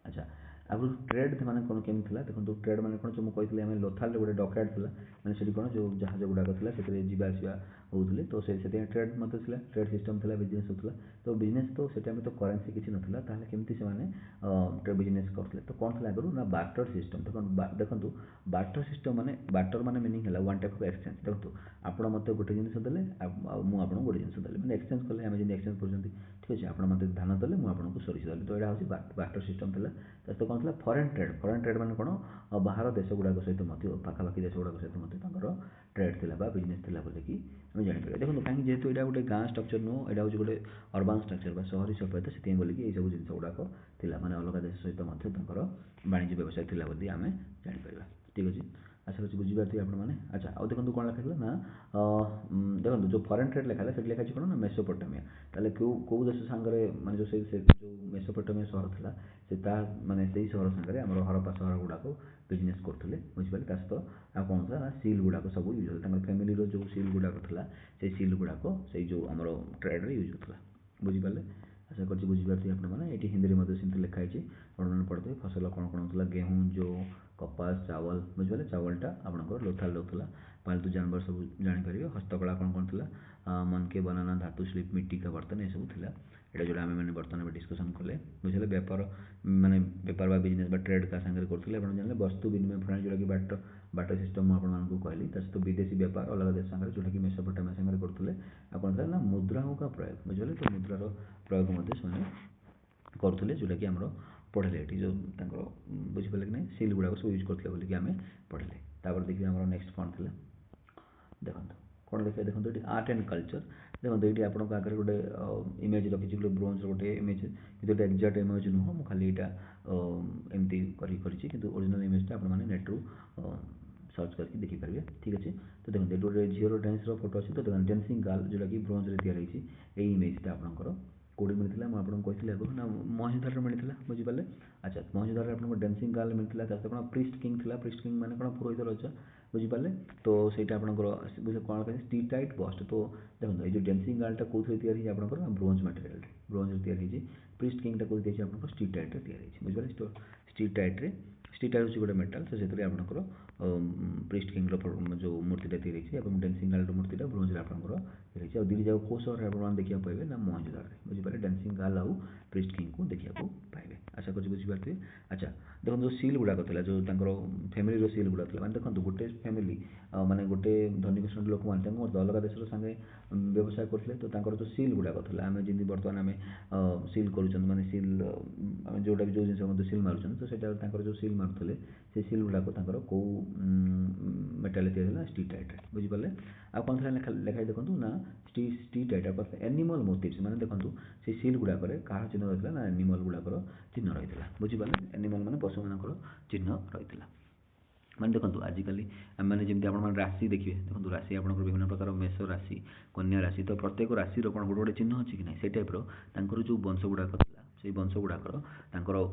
अच्छा आगु ट्रेड मैंने कौन केमी था देखो ट्रेड मैंने कौन जो मुझे कही लोथाल गोटे डकैट था मैंने से कौन जो जहाज गुड़ाक था जावासवा होते तो से ट्रेड ट्रेड सिस्टम था बिजनेस होता तो बिजनेस तो से टाइम तो करेन्सी किसी नाला केमती से बिजनेस करते तो कौन था आगु ना बार्टर सिस्टम देखो बार्टर सिस्टम माने बार्टर माने मिनिंग है वन टाइप ऑफ एक्सचेंज देखो आप मत गोटे जिन देले मुझे गोटे जिन देली मैंने एक्सचेंज कले आम जी एक्सचेंज कर ठीक अच्छे आप मत धान देले मुझे सोरिष देली तो यहाँ हूँ बार्टर सिस्टम था तो कौन था फरेन ट्रेड मैंने कौन बाहर देश गुड़ाक सहित पाखापाखि देश गुड़ाक सहित ट्रेड थी बिजनेस थी बोलिकी आम जापर देखो कहीं जेहतु यहाँ गोटे गाँ स्ट्रक्चर नुह यहाँ हूँ गोटे अर्बान स्ट्रक्चर शहरी सभ्यता से बोलिकी ये सब जिन गुड़ाक मैंने अलग देश सहित वाणिज्य व्यवसाय थी बोली आम जापर ठीक अच्छे आशा कर बुझीपारे आपने अच्छा आउ देखो कौन लिखा ना देखो जो फरेन ट्रेड लिखा है लिखा कौन ना मेसोपोटामिया ताले कौ देश सांगे माने जो जो मेसोपोटामिया सहर था से माने से सहर सांगे आम हरप्पा सहर गुड़ाक बिजनेस करते बुझीपारे सहित आ कौन था ना सिल गुड़ाक सब यूज होता फैमिली जो सिल गुड़ाक था से सिल गुड़ाक से जो आम ट्रेड यूज होता बुझीपारे आशा कर बुझीपारे आपने ये हिंदी में सेमती लिखाई मैंने पढ़ते फसल कौन कौन होता गेहूँ जो कपास चावल बुझे चावलटा आपंकर लोथाल रोला पालतू जानवर सब जापर हस्तकला कौन कौन था मनके बनाना धातु स्लिप मिट्टी का बर्तन ये सब था यहाँ जो मैंने बर्तमान डिस्कसन कले बुझे बेपार माने बेपार बिजनेस ट्रेड का सांगे करते जान वस्तु विनिमय प्रणाली जोटा कि बाटर सिस्टम आपको कहली सहित विदेशी व्यापार अलग देश सांगे जोटा कि मेसोपोटामिया सांगे करते कौन था ना मुद्राओं का प्रयोग बुझे तो मुद्रार प्रयोग करुले जोटा कि आम पढ़ले ये जो बुझीपारे कि नहीं सिल गुड़ाक सब यूज करते बोलिकी आम पढ़ले तापर देखिए आम नेक्स्ट कौन था देखो कौन देखिए देखो ये आर्ट एंड कल्चर देखो ये आपको आगे गोटे इमेज रखी गोटे ब्रोंज गोटे इमेज कि एक्जाक्ट इमेज नुह खाली यहाँ एमती ओरिजिनल इमेजटा आपने नेट्रु सर्च करके देखिपारे ठीक अच्छे। तो देखो ये गोटे झीर डांसर फोटो अच्छे। तो देखो डांसिंग गर्ल जोटा कि ब्रोंज तैयारी यही इमेजटा आपंकर कौटी मिलता मुझे कही आगे ना महेंद्र मिलता बुझिपारे। अच्छा महेंद्र आपको डांसिंग गर्ल मिलता कौन प्रिस्ट किंग था। प्रिस्ट किंग मैंने कौन पुरोहित रजा बुझिपारे। तो सहीटा आपंकर कौन कहें स्टी टाइट बस्ट। तो देखो ये डांसिंग गर्लटा कौन तैयारी आपंकर ब्रोंज मटेरियल ब्रोंज तैयारी। प्रिस्ट किंगटा कौन तैयारी आप स्टी टाइट तैयारी बुझिपारे। तो स्टी टाइट हूँ गोटे मेटाल से आपंकर प्रिस्ट किंग जो मूर्तिटा तैयारी डांसिंग गर्ल मूर्तिटा ब्रोंज आपंकर तैयारी। और दुईटा जाक कौ सहर आप देखा पाए ना महेंद्र बुझिपारे डांसिंग गर्ल आउ प्रिस्ट किंग को देखा पाए। आशा कर बुझीपारे। अच्छा देखो जो सिल गुड़ाक जो फैमिली सिल गुड़ा मैंने देखो गोटे फैमिली माने गोटे धनिक श्रेणी लोक मैंने अलग देश संगे व्यवसाय करते। तो जो सिल गुड़ाक आम जमी बर्तमान आम सिल कर माने सिल जोटा भी जो जिन सिल मार्च तो सहीटा जो सिल मारुले से सिल गुड़ाक कौ मेटाल तैयारी स्टी टाइट बुझिपारे। आ कौन था लिखाई देखो ना स्टी टाइट एनिमल मोटिव्स मैंने देखो से सिल गुड़ाक क्या चिन्ह रही है ना एनिमल गुड़ाकर चिन्ह रही है बुझिपारे। एनिमल मैंने पशु मान चिन्ह रही है मैंने देखो आजिकल मैंने जमी आप राशि देखिए देखो राशि आप विभिन्न प्रकार मेष राशि कन्या राशि। तो प्रत्येक राशि कौन गोटे गोटे चिन्ह अच्छी कि ना से टाइप जो वंश गुड़ाक से वंश गुड़ाकर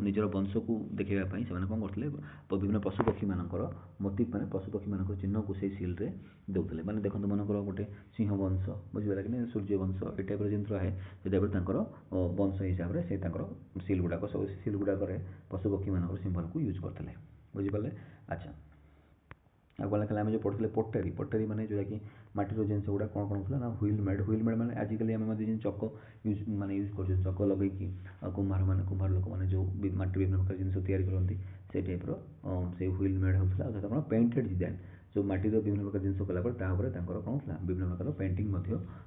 निजर वंश को देखापी से कौन करते विभिन्न पशुपक्षी मानकर मोटिव मैंने पशुपक्षी मान चिन्ह को से सिल्रे देते मैंने देखो मनकर गोटे सिंह वंश बुझीपारे कि सूर्य वंश ये टाइप जिन रहे से टाइप वंश हिसाब से सिल गुड़ाक सब सिल गुड़ाक पशुपक्षी मान सिम्बल को यूज करते बुझीपारे। अच्छा आगे लिखा आम जो पढ़ते पोटेरी पोटेरी मैंने जोटा कि माटीर जिन गुड़ा कौन कौन होता ना हुईल मेड मैंने आजिकल आम चक यूज मैंने यूज कर चक लगे कुम्हार लोक मैंने जो माटी विभिन्न प्रकार जिन तैयारी करती से टाइप्र से हुईल मेड होता कौन पेंटेड डिजाइन जो माटीर विभिन्न प्रकार जिन कलापर कौन होता विभिन्न प्रकार पेंटिंग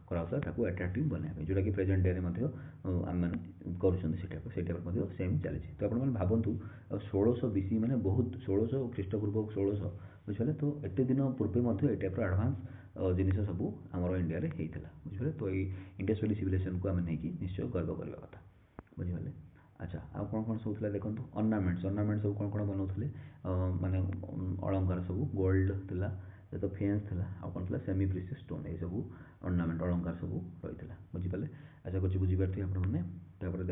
कराला एट्राक्टिव बनाया जोटा कि प्रेजेंट डे में आम कर सेम चली। तो आप भावतु 1600 BC मैंने बहुत 1600 ख्रीष्टपूर्व 1600 बुझे। तो एत दिन पूर्व ये टाइप एडभांस जिन सब आम इंडिया होता बुझे। तो ये इंडस वैली सिविलाइजेशन को आम नहीं निश्चय गर्व करवा कथा बुझे। अच्छा आ कौन कौन सब देखो अर्नामेंट्स अर्नामेंट्स सब कौन कौन बनाते माने अलंकार सब गोल्ड थिला तो फेन्स थिला आ कौन थिला सेमी प्रीशियस स्टोन ये सब अर्नामेंट अलंकार सब रही है बुझीपारे। अच्छा कुछ बुझीपारे आपने देखो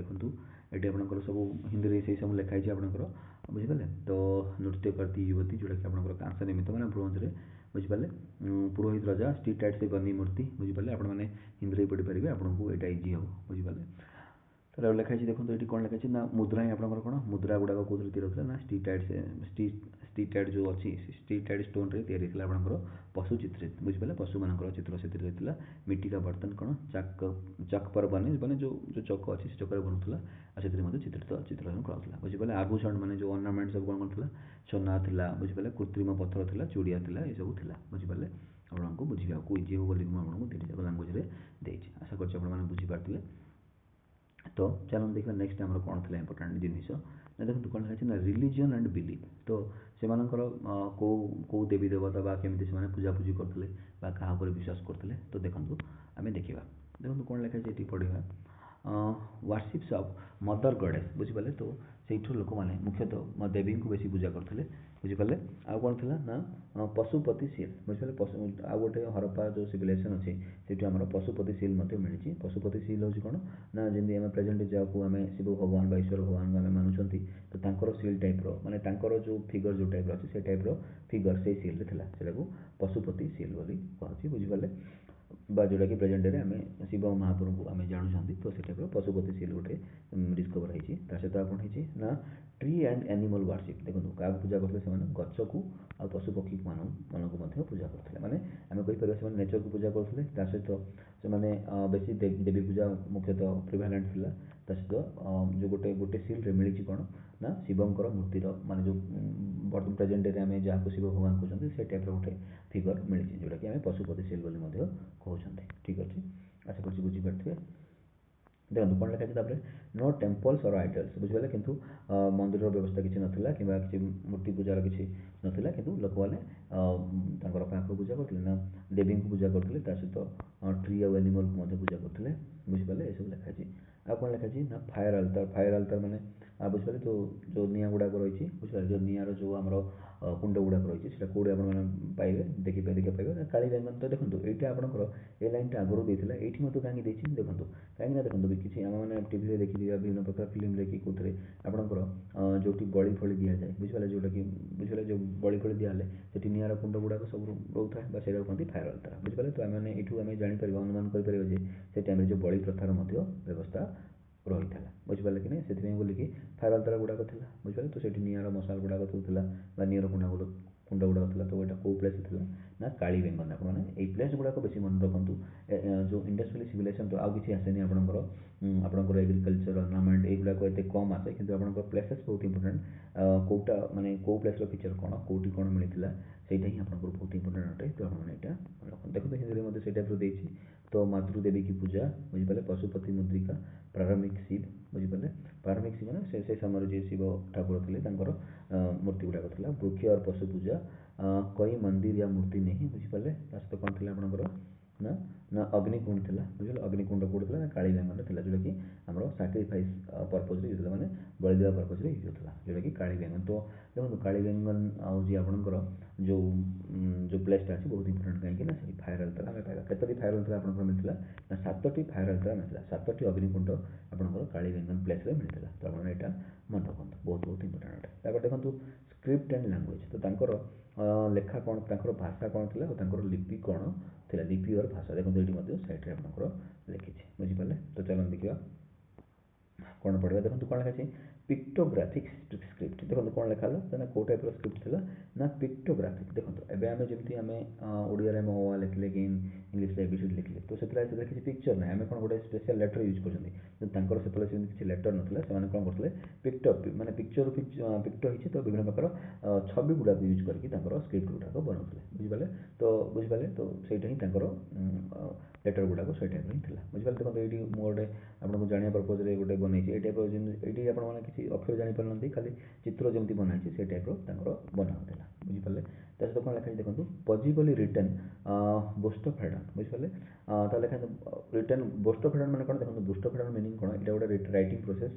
ये आपंकर सब हिंदी से सब लिखाई आपंकर बुझीपारे। तो नृत्य करती युवती जोटा कि आप कांस्य निमित्त मैंने ब्रोंज बुझीपारे। पुरोहित राजा स्टी टाइट से बनी मूर्ति बुझीपारे आपने हिंदी पढ़ी पारे आपको यहाँ इजी हम बुझीपारे। तो लिखाई देखो ये कौन लिखाई ना मुद्रा ही आपंकर कौन मुद्रा गुड़ाक कौन तैयारी ना स्टी टाइट जो अच्छी स्टी टाइट स्टोन तैयारी आपंकर पशु चित्रित बुझीपारे पशु मान चित्र से मिट्टी का बर्तन कौन चक पर बने मैंने जो चक अच्छी से चक्कर बनूला और से चित्रित चित्रण कराला बुझीपारे। आभूषण मैंने जो अर्नामेंट सब कौन कौन सोना था बुझीपारे कृत्रिम पत्थर था चूड़िया था ये सब था बुझीपारे। आपको बुझा इजी हो बोली आपको तीन लांगुएज देती आशा कर बुझीपारे। तो चलो देखा नेक्स्ट आम कौन था इंपोर्टाट जिन देखो कौन लिखा ना रिलीजन एंड बिलीफ। तो से कौ देवी देवता केमी से पूजापूजी करते क्या विश्वास करते। तो देखो आम देखा देखो कौन लिखा पढ़ा वर्शिप्स ऑफ मदर गॉडेस बुझीपारे। तो से लोक मैंने मुख्यतः देवी को बेसी पूजा करते बुझीपारे। आ कौन थी ना पशुपति सील बुझीपारे पशु आ गोटे हरप्पा जो सिविलाइजेशन अच्छी से आम पशुपति सील मिली पशुपति सील हूँ कौन ना जमी आम प्रेजेंट जहाँ आम शिव भगवान ईश्वर भगवान को आम मानुंट तो सील टाइप्र माने जो फिगर जो टाइप अच्छे से टाइप्र फिगर से सील था पशुपति सील बोली कहे बुझीपारे। जोटा कि प्रेजेंट डे आम शिव महाप्रभु को आम जानूँ तो से टाइप पशुपति सील गोटे डिस्कवर होती सहित कौन है ना ट्री एंड एनिमल वर्शिप। देखो क्या पूजा करते गच को आ पशुपक्षी मानक पूजा करते माने आम कहीपर से नेचर को पूजा करते सहित से बेसी देवी पूजा मुख्यतः प्रिभालेंट था सहित जो गोटे गोटे सील मिली कौन ना शिवंकर मूर्तिर माने जो बर्तमान प्रेजेंट डे आम जहाँ शिव भगवान कहते से टाइप गोटे फिगर मिली जोटा कि आम पशुपति सील कहते ठीक अच्छे। आशा कर बुझीपारे। देखो कौन लिखा नो टेम्पल्स और आइडल्स बुझे किंतु मंदिर व्यवस्था किसी नाला कि मूर्ति पूजार किसी नाला कि लोक मैंने पूजा करते ना देवी को पूजा करते सहित ट्री और एनिमल को पूजा करते बुझीपारे। ये सब लिखाई आ कौन लिखाई ना फायर अल्टार मैंने ବୁଝିପାରିଲେ जो निआ गुड़ाक रही बुझे जो निआर जो आम कुंड गुड़ाक रही है कौटे पाइबे देखिए पाइबे काली बेंगन तो देखो ये आपंकर ए लाइन आगुरी देता ये कहीं देखो कहीं देखो किसी आम मैंने टीवी देखी विभिन्न प्रकार फिल्म देखिए कौन आपंकर जो बड़ी फली दि जाए बुझे जोटा कि बुझे जो बड़ी फली दिहले से निआर कुंड गुड़ाक सब रोता है से कहते फायर अल्तारा बुझे तो आम ये जापर अनुमान करें से टाइम जो बड़ी प्रथार व्यवस्था रही है बुझिपारे कि नहीं से बोलिकी फायर अल्तारा गुड़ाक था बुझे तो से निआर मशाल गुड़ाक सब निआर कुंड गुड़ाक था तो यहाँ कौ प्लेस था ना काली बेंगन आपने ये प्लेस गुड़ाक बेस मन रखु जो इंडस वैली सिविलाइजेशन तो आउ कि आसेनी आपंकर एग्रीकल्चर अर्नामेंट युवाक एत कम आसे कि आप प्लेसेस बहुत इंपोर्टाट कौटा माने कौ प्लेस फीचर कौन कौटी कौन मिलता से ही आप बहुत इंपोर्टाट अटे तो आपने यहाँ देखते हिंदी से टाइप देती तो मातृदेवी की पूजा बुझिपारे पशुपति मुद्रिका प्रारंभिक शिव बुझिपारे प्रारंभिक शिव मैंने से समय जो शिव ठाकुर थे मूर्ति गुड़ाक था वृक्ष और पशु पूजा कई मंदिर या मूर्ति नहीं बुझिपारे सहित कौन थी आपंकर ना ना अग्निकुंड था बुझे अग्निकुंड कौट था काली बेंगन था जोटा कि आम साक्रिफाइस पर्पज यूज मैंने बलि देवा पर्पज यूज होता जोटा कि काली बेंगन तो देखो काली बेंगन आउे आपंकर जो जो प्लेसटा अच्छी बहुत इंपोर्टाट कहीं फायर अल्तारा आम पाइबा केतोटी फायर अल्तारा आपंकर मिलता ना 7टी फायर अल्तारा मिलता 7टी अग्निकुंड आपंकर काली बेंगन प्लेस मिलता तो आपने यहाँ मन रखु बहुत बहुत इंपोर्टाट अटे देखो स्क्रिप्ट एंड लैंग्वेज तो लेखा कौन भाषा कौन थी और लिपि कौन थी लिपि और भाषा देखो ये सैड्रे आपंकर लिखी बुझिपारे तो चलो देखा कौन पढ़ा देखो कौन लिखा पिक्टोग्राफिक स्क्रिप्ट देखो कौन लिखा ना कौ टाइप स्क्रिप्ट थी ना पिक्टोग्राफिक देखो एवं आम जमी आम ओडिया में ओ लिखले कि इंग्लीश एबीसीडी लिखले तो से किसी पिक्चर ना आम कौन गोटे स्पेशल लेटर यूज कर से किसी लेटर ना से कौन करते पिक्ट माने पिक्चर पिक्ट होती तो विभिन्न प्रकार छवि गुड़ाक यूज करके स्क्रिप्ट गुड़ाक बनाते बुझिपारे तो सहीटा ही लेटर गुड़ाक से टाइप ही बुझिपारे देखो ये गोटे आपको जाना पर्पज गोटे बनई ये टाइप ये आपने किसी अक्षर जापर ना खाली चित्र जमी बनाई से टाइप बनाऊला बुझिपारे सहित कौन लिखा देखो पॉजिबली रिटर्न बोस्टोफेडन बुझिपारे तो लिखा रिटर्न बोस्टोफेडन मैंने कौन देखो बोस्टोफेडन मीनिंग कौन ये गोटे रईटिंग प्रोसेस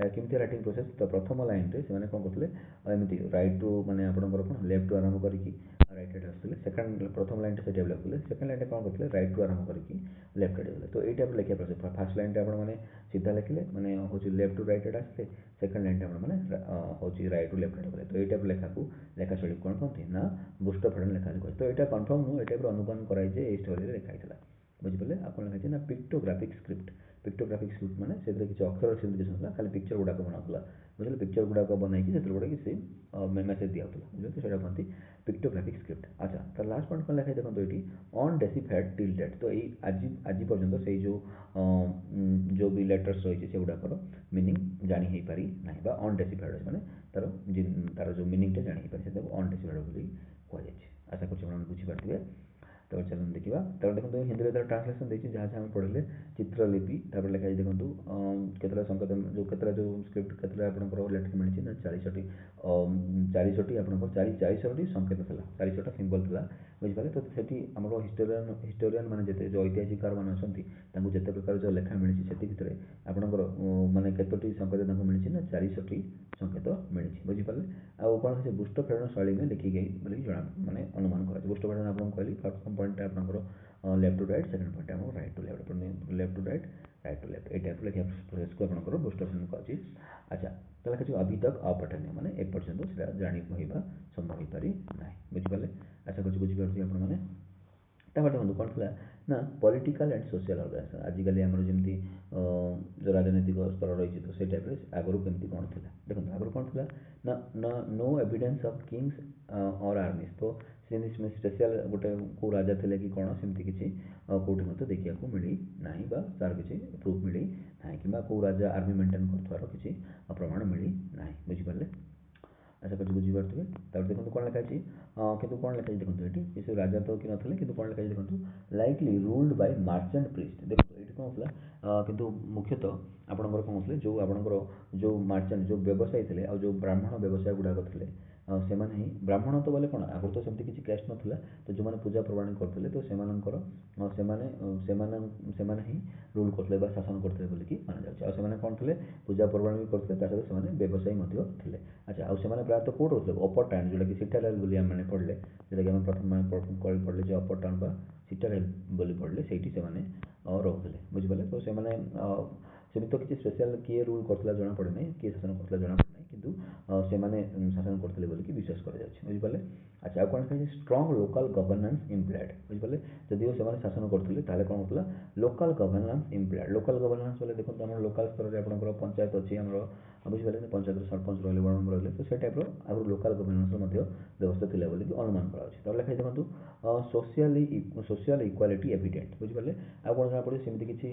केमती रईटिंग प्रोसेस तो प्रथम लाइन से कौन करते एमती रईट टू माने आपंकर कौन लेफ्ट टू आरंभ करके रईट एड आसते सेकेंड प्रथम लाइन से टाइप लिखुले सेकेंड लाइन कौन करते रईट टू आरंभ करके लेफ्ट एड गले तो ये टाइप लिखा प्रोसेस फास्ट लाइन आपने सीधा लिखिले मैंने हूँ लेफ्ट टू रईट एड आसते सेकेंड लाइन आपने हूँ रईट टू लेफ्ट एड गले तो ये टाइप लेखा को लेखा शैली कौन कहते ना बोस्टोफेडन लेखा कहे तो यहाँ कन्फर्म नुह ये टाइप अनुमान कराई ये स्टोरी लिखाई बुझिपारे आप लिखाई ना पिक्टोग्राफिक स्क्रिप्ट मैंने से किसी अक्षर सिग्निफिकेशन खाली पिक्चर गुड़ाक बनाऊला बुझे पिक्चर गुड़ाक बनई से गोटे कि मेसेज दिखाऊला बुझे तो ସେଇଟା कहते पिक्टोग्राफिक स्क्रिप्ट अच्छा तो लास्ट पॉइंट कौन लिखाई देखो ये अनडेसिफाइड टिल डेट तो ये आज पर्यटन से जो भी लेटर्स रही है गुड़ाकर मीनिंग जानी हो पारि ना अनडेसिफाइड मैंने तार जो मीनिंगटा जानी पारि से अनडेसिफाइड बोली कहुए आशा कर बुझीपारे तो चलो देखा तो देखो हिंदी में ट्रांसलेसन देखिए जहाँ जहाँ पढ़ले चित्रलिपि तापर लिखा देखो केतटा संकेत जो केतटा जो स्क्रिप्ट केतटा आपंकर लेटर मिली ना 400टी आपंकर 400टी संकेत था 400टा सिंबल था बुझिपारे तो सेठी आम हिस्टोरियान मैंने जिते जो ऐतिहासिकार मैंने अच्छा जिते प्रकार जो लेखा मिली से भितर आपंकर माने केतोटी संकेत मिली ना 400टी संकेत मिली बुझिपारे आउ कौन से बोस्टोफेडन शैली में लिखी गई बोली जना माने अनुमान कर बोस्टोफेडन आपको कहली प्रथम पॉइंट आपंकर left to right second point आप right to left to right to left ये टाइप लिखा प्रोसेस को आपंकर बोस्टोफेडन कहे अच्छा तो लिखा अभी तक अपठनीय मैंने एपर्यंत से जाणी कहवा संभव हो पारि ना बुझिपारे आशा कर बुझीपारे आपने देखो कौन थी ना पॉलिटिकल एंड सोशल ऑर्गेनाइजेशन आजिकल आम जमी जो राजनैतिक स्तर रही तो से टाइप आगुरी केमती कौन थी देखो आगुरी कौन थी ना नो एविडेंस ऑफ किंग्स और आर्मीज तो से स्पेशल गोटे कौ राजा थे कि कौन सेमती किसी कौटी मत देखा मिली ना तार किसी प्रूफ मिली ना कि कौ राजा आर्मी मेंटेन कर किसी प्रमाण मिली ना बुझिपारे आशा कर बुझीपारे देखो कौन लिखाई कि कौन लिखाई देखो ये किसी राजा तो कि नथिले कि कौन लिखाई देखो likely ruled by merchant priest देखो ये कौन होता कि मुख्यतः आपंकर कौन थे जो आपंकर जो मार्चेंट जो व्यवसायी थे जो ब्राह्मण व्यवसाय गुड़ाक थे ସେମାନେ ହିଁ ବ୍ରାହ୍ମଣ ତ ବୋଲେ କ'ଣ ଆଗରୁ ତ ସେମିତି କିଛି କ୍ୟାଷ୍ଟ ନଥିଲା, ତ ଯେଉଁମାନେ ପୂଜା ପର୍ବାଣୀ କରୁଥିଲେ ତ ସେମାନଙ୍କର ସେମାନେ ସେମାନେ ସେମାନେ ହିଁ ରୁଲ୍ କରୁଥିଲେ ବା ଶାସନ କରୁଥିଲେ ବୋଲିକି ମାନାଯାଉଛି। ଆଉ ସେମାନେ କ'ଣ ଥିଲେ, ପୂଜା ପର୍ବାଣୀ ବି କରୁଥିଲେ, ତା ସହିତ ସେମାନେ ବ୍ୟବସାୟୀ ମଧ୍ୟ ଥିଲେ। ଆଚ୍ଛା, ଆଉ ସେମାନେ ପ୍ରାୟତଃ କେଉଁଠି ରହୁଥିଲେ, ଅପର ଟାଉନ୍, ଯେଉଁଟାକି ସିଟାଡେଲ୍ ବୋଲି ଆମେ ପଢ଼ିଲେ, ଯେଉଁଟାକି ଆମେ ପ୍ରଥମେ ପଢ଼ିଲେ ଯେ ଅପର ଟାଉନ୍ ବା ସିଟାଡେଲ୍ ବୋଲି ପଢ଼ିଲେ, ସେଇଠି ସେମାନେ ରହୁଥିଲେ। ବୁଝିପାରିଲେ? ତ ସେମାନେ ସେମିତି ତ କିଛି ସ୍ପେଶାଲ କିଏ ରୁଲ୍ କରୁଥିଲା ଜଣାପଡ଼େ ନାହିଁ, କିଏ ଶାସନ କରୁଥିଲା ଜଣାପଡ଼େ ନାହିଁ, କିନ୍ତୁ ସେମାନେ ଶାସନ କରୁଥିଲେ ବୋଲିକି ବିଶ୍ୱାସ କରାଯାଉଛି। ବୁଝିପାରିଲେ? ଆଚ୍ଛା, ଆଉ କ'ଣ ଲେଖାଯାଇଛି, ଷ୍ଟ୍ରଙ୍ଗ ଲୋକାଲ୍ ଗଭର୍ଣ୍ଣାନ୍ସ ଇମ୍ପ୍ଲଏଡ୍। ବୁଝିପାରିଲେ? ଯଦିଓ ସେମାନେ ଶାସନ କରୁଥିଲେ ତାହେଲେ କ'ଣ ହେଉଥିଲା, ଲୋକାଲ୍ ଗଭର୍ଣ୍ଣାନ୍ସ ଇମ୍ପ୍ଲଏଡ୍। ଲୋକାଲ୍ ଗଭର୍ଣ୍ଣାନ୍ସ ବୋଲେ ଦେଖନ୍ତୁ ଆମର ଲୋକାଲ୍ ସ୍ତରରେ ଆପଣଙ୍କର ପଞ୍ଚାୟତ ଅଛି ଆମର, ବୁଝିପାରିଲେ, ପଞ୍ଚାୟତର ସରପଞ୍ଚ ରହିଲେ, ବଡ଼ ମେମ୍ବର ରହିଲେ, ତ ସେ ଟାଇପ୍ର ଆଗରୁ ଲୋକାଲ୍ ଗଭର୍ଣ୍ଣାନ୍ସର ମଧ୍ୟ ବ୍ୟବସ୍ଥା ଥିଲା ବୋଲିକି ଅନୁମାନ କରାଯାଉଛି। ତାହେଲେ ଲେଖାଯାଇଛି ଦେଖନ୍ତୁ ସୋସିଆଲ୍ ଇକ୍ୱାଲିଟି ଏଭିଡେଣ୍ଟ। ବୁଝିପାରିଲେ? ଆଉ କ'ଣ ଜଣାପଡ଼ିବ, ସେମିତି କିଛି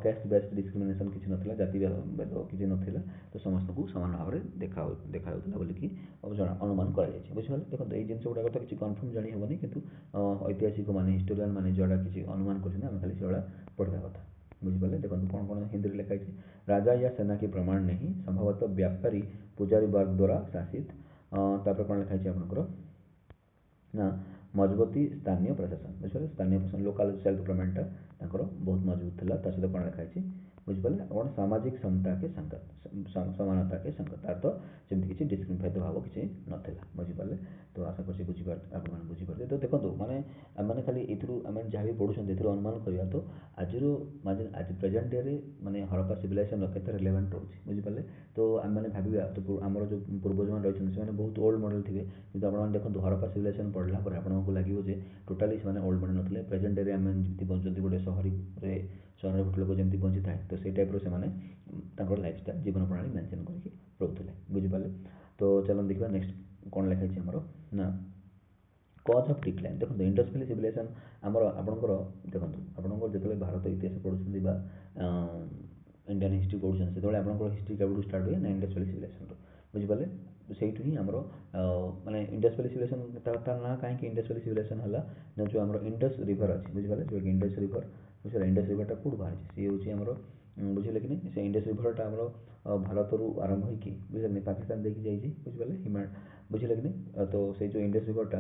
କାଷ୍ଟ ବେସ୍ଡ ଡିସ୍କ୍ରିମିନେସନ୍ କିଛି ନଥିଲା, ଜାତି ଭେଦ କିଛି ନଥିଲା, ତ ସମସ୍ତଙ୍କୁ ସମାନ ଭାବରେ ଦେଖାଯାଉଥିଲା ବୋଲିକି ଅନୁମାନ କରାଯାଇଛି। ବୁଝିପାରିଲେ? ଦେଖନ୍ତୁ ଏଇ ଜିନିଷ ଗୁଡ଼ାକ ତ କିଛି କନଫର୍ମ ଜାଣି ହେବନି, କିନ୍ତୁ ଐତିହାସିକ ମାନେ ହିଷ୍ଟୋରିଆନ୍ ମାନେ ଯେଉଁଟା କିଛି ଅନୁମାନ କରିଛନ୍ତି ଆମେ ଖାଲି ସେଗୁଡ଼ା ପଢ଼ିବା କଥା। ବୁଝିପାରିଲେ? ଦେଖନ୍ତୁ କ'ଣ କ'ଣ ହିନ୍ଦୀରେ ଲେଖା ହେଇଛି, ରାଜା ୟା ସେନା की प्रमाण नहीं, संभवतः व्यापारी पुजारी वर्ग द्वारा शासित। तापर କ'ଣ ଲେଖା ହେଇଛି ଆପଣଙ୍କର ନା ମଜବୁତି ସ୍ଥାନୀୟ ପ୍ରଶାସନ। ବୁଝିପାରିଲେ? ସ୍ଥାନୀୟ ପ୍ରଶାସନ ଲୋକାଲ ସେଲ୍ଫ ଗଭର୍ଣ୍ଣମେଣ୍ଟଟା ତାଙ୍କର ବହୁତ ମଜବୁତ ଥିଲା। ତା ସହିତ କ'ଣ ଲେଖା ହେଇଛି, ବୁଝିପାରିଲେ, କ'ଣ ସାମାଜିକ ସମତା କେ ସଂଗତ, ସମାନତା କେ ସଂଗତ, ତାର ତ ସେମିତି କିଛି ଭେଦଭାବ କିଛି ନଥିଲା। ବୁଝିପାରିଲେ? ତ ଆଶା କରୁଛି ଆପଣମାନେ ବୁଝିପାରିଲେ। ତ ଦେଖନ୍ତୁ ମାନେ ଆମେମାନେ ଖାଲି ଏଥିରୁ ଆମେ ଯାହା ବି ପଢ଼ୁଛନ୍ତି ଏଥିରୁ ଅନୁମାନ କରିବା, ତ ଆଜିର ମାନେ ଆଜି ପ୍ରେଜେଣ୍ଟ ଡେରେ ମାନେ ହରପ୍ପା ସିଭିଲାଇଜେସନର କେତେ ରିଲେଭେଣ୍ଟ ରହୁଛି। ବୁଝିପାରିଲେ? ତ ଆମେମାନେ ଭାବିବା ତ ଆମର ଯେଉଁ ପୂର୍ବଜମାନେ ରହିଛନ୍ତି ସେମାନେ ବହୁତ ଓଲ୍ଡ ମଡ଼େଲ୍ ଥିବେ, କିନ୍ତୁ ଆପଣମାନେ ଦେଖନ୍ତୁ ହରପ୍ପା ସିଭିଲାଇଜେସନ ପଢ଼ିଲା ପରେ ଆପଣଙ୍କୁ ଲାଗିବ ଯେ ଟୋଟାଲି ସେମାନେ ଓଲ୍ଡ ମଡ଼େଲ୍ ନଥିଲେ। ପ୍ରେଜେଣ୍ଟ ଡେରେ ଆମେ ଯେମିତି ବଞ୍ଚୁଛନ୍ତି ଗୋଟେ ସହରରେ ଗୋଟେ ଲୋକ ଯେମିତି ବଞ୍ଚିଥାଏ, ତ ସେଇ ଟାଇପ୍ର ସେମାନେ ତାଙ୍କର ଲାଇଫଷ୍ଟାଇଲ୍ ଜୀବନ ପ୍ରଣାଳୀ ମେଣ୍ଟେନ୍ କରିକି ରହୁଥିଲେ। ବୁଝିପାରିଲେ? ତ ଚାଲନ୍ତୁ ଦେଖିବା ନେକ୍ସଟ କ'ଣ ଲେଖା ହେଇଛି ଆମର ନା କଜ୍ ଅଫ୍ ଡିକ୍ଲାଇନ୍। ଦେଖନ୍ତୁ ଇଣ୍ଡସ୍ ଭ୍ୟାଲି ସିଭିଲାଇଜେସନ୍ ଆମର ଆପଣଙ୍କର ଦେଖନ୍ତୁ ଆପଣଙ୍କର ଯେତେବେଳେ ଭାରତ ଇତିହାସ ପଢ଼ୁଛନ୍ତି ବା ଇଣ୍ଡିଆନ୍ ହିଷ୍ଟ୍ରି ପଢ଼ୁଛନ୍ତି, ସେତେବେଳେ ଆପଣଙ୍କର ହିଷ୍ଟ୍ରି କେବେଠୁ ଷ୍ଟାର୍ଟ ହୁଏ ନା ଇଣ୍ଡସ୍ ଭ୍ୟାଲି ସିଭିଲାଇଜେସନରୁ। ବୁଝିପାରିଲେ? ସେଇଠୁ ହିଁ ଆମର ମାନେ ଇଣ୍ଡସ୍ ଭ୍ୟାଲି ସିଭିଲାଇଜେସନ୍ ତାର ନାଁ କାହିଁକି ଇଣ୍ଡସ୍ ଭ୍ୟାଲି ସିଭିଲାଇଜେସନ୍ ହେଲା ନା ଯେଉଁ ଆମର ଇଣ୍ଡସ୍ ରିଭର୍ ଅଛି। ବୁଝିପାରିଲେ? ଯେଉଁ ଇଣ୍ଡସ୍ ରିଭର୍, ବୁଝିପାରିଲେ, ଇଣ୍ଡସ୍ ରିଭର୍ଟା କେଉଁଠୁ ବାହାରିଛି, ସିଏ ହେଉଛି ଆମର ବୁଝିଲେ କି ନାହିଁ, ସେ ଇଣ୍ଡସ୍ ରିଭର୍ଟା ଆମର ଭାରତରୁ ଆରମ୍ଭ ହେଇକି ବୁଝିଲେ ପାକିସ୍ତାନ ଦେଇକି ଯାଇଛି। ବୁଝିପାରିଲେ? ବୁଝିଲେ କି ନାହିଁ, ତ ସେଇ ଯେଉଁ ଇଣ୍ଡସ୍ ରିଭର୍ଟା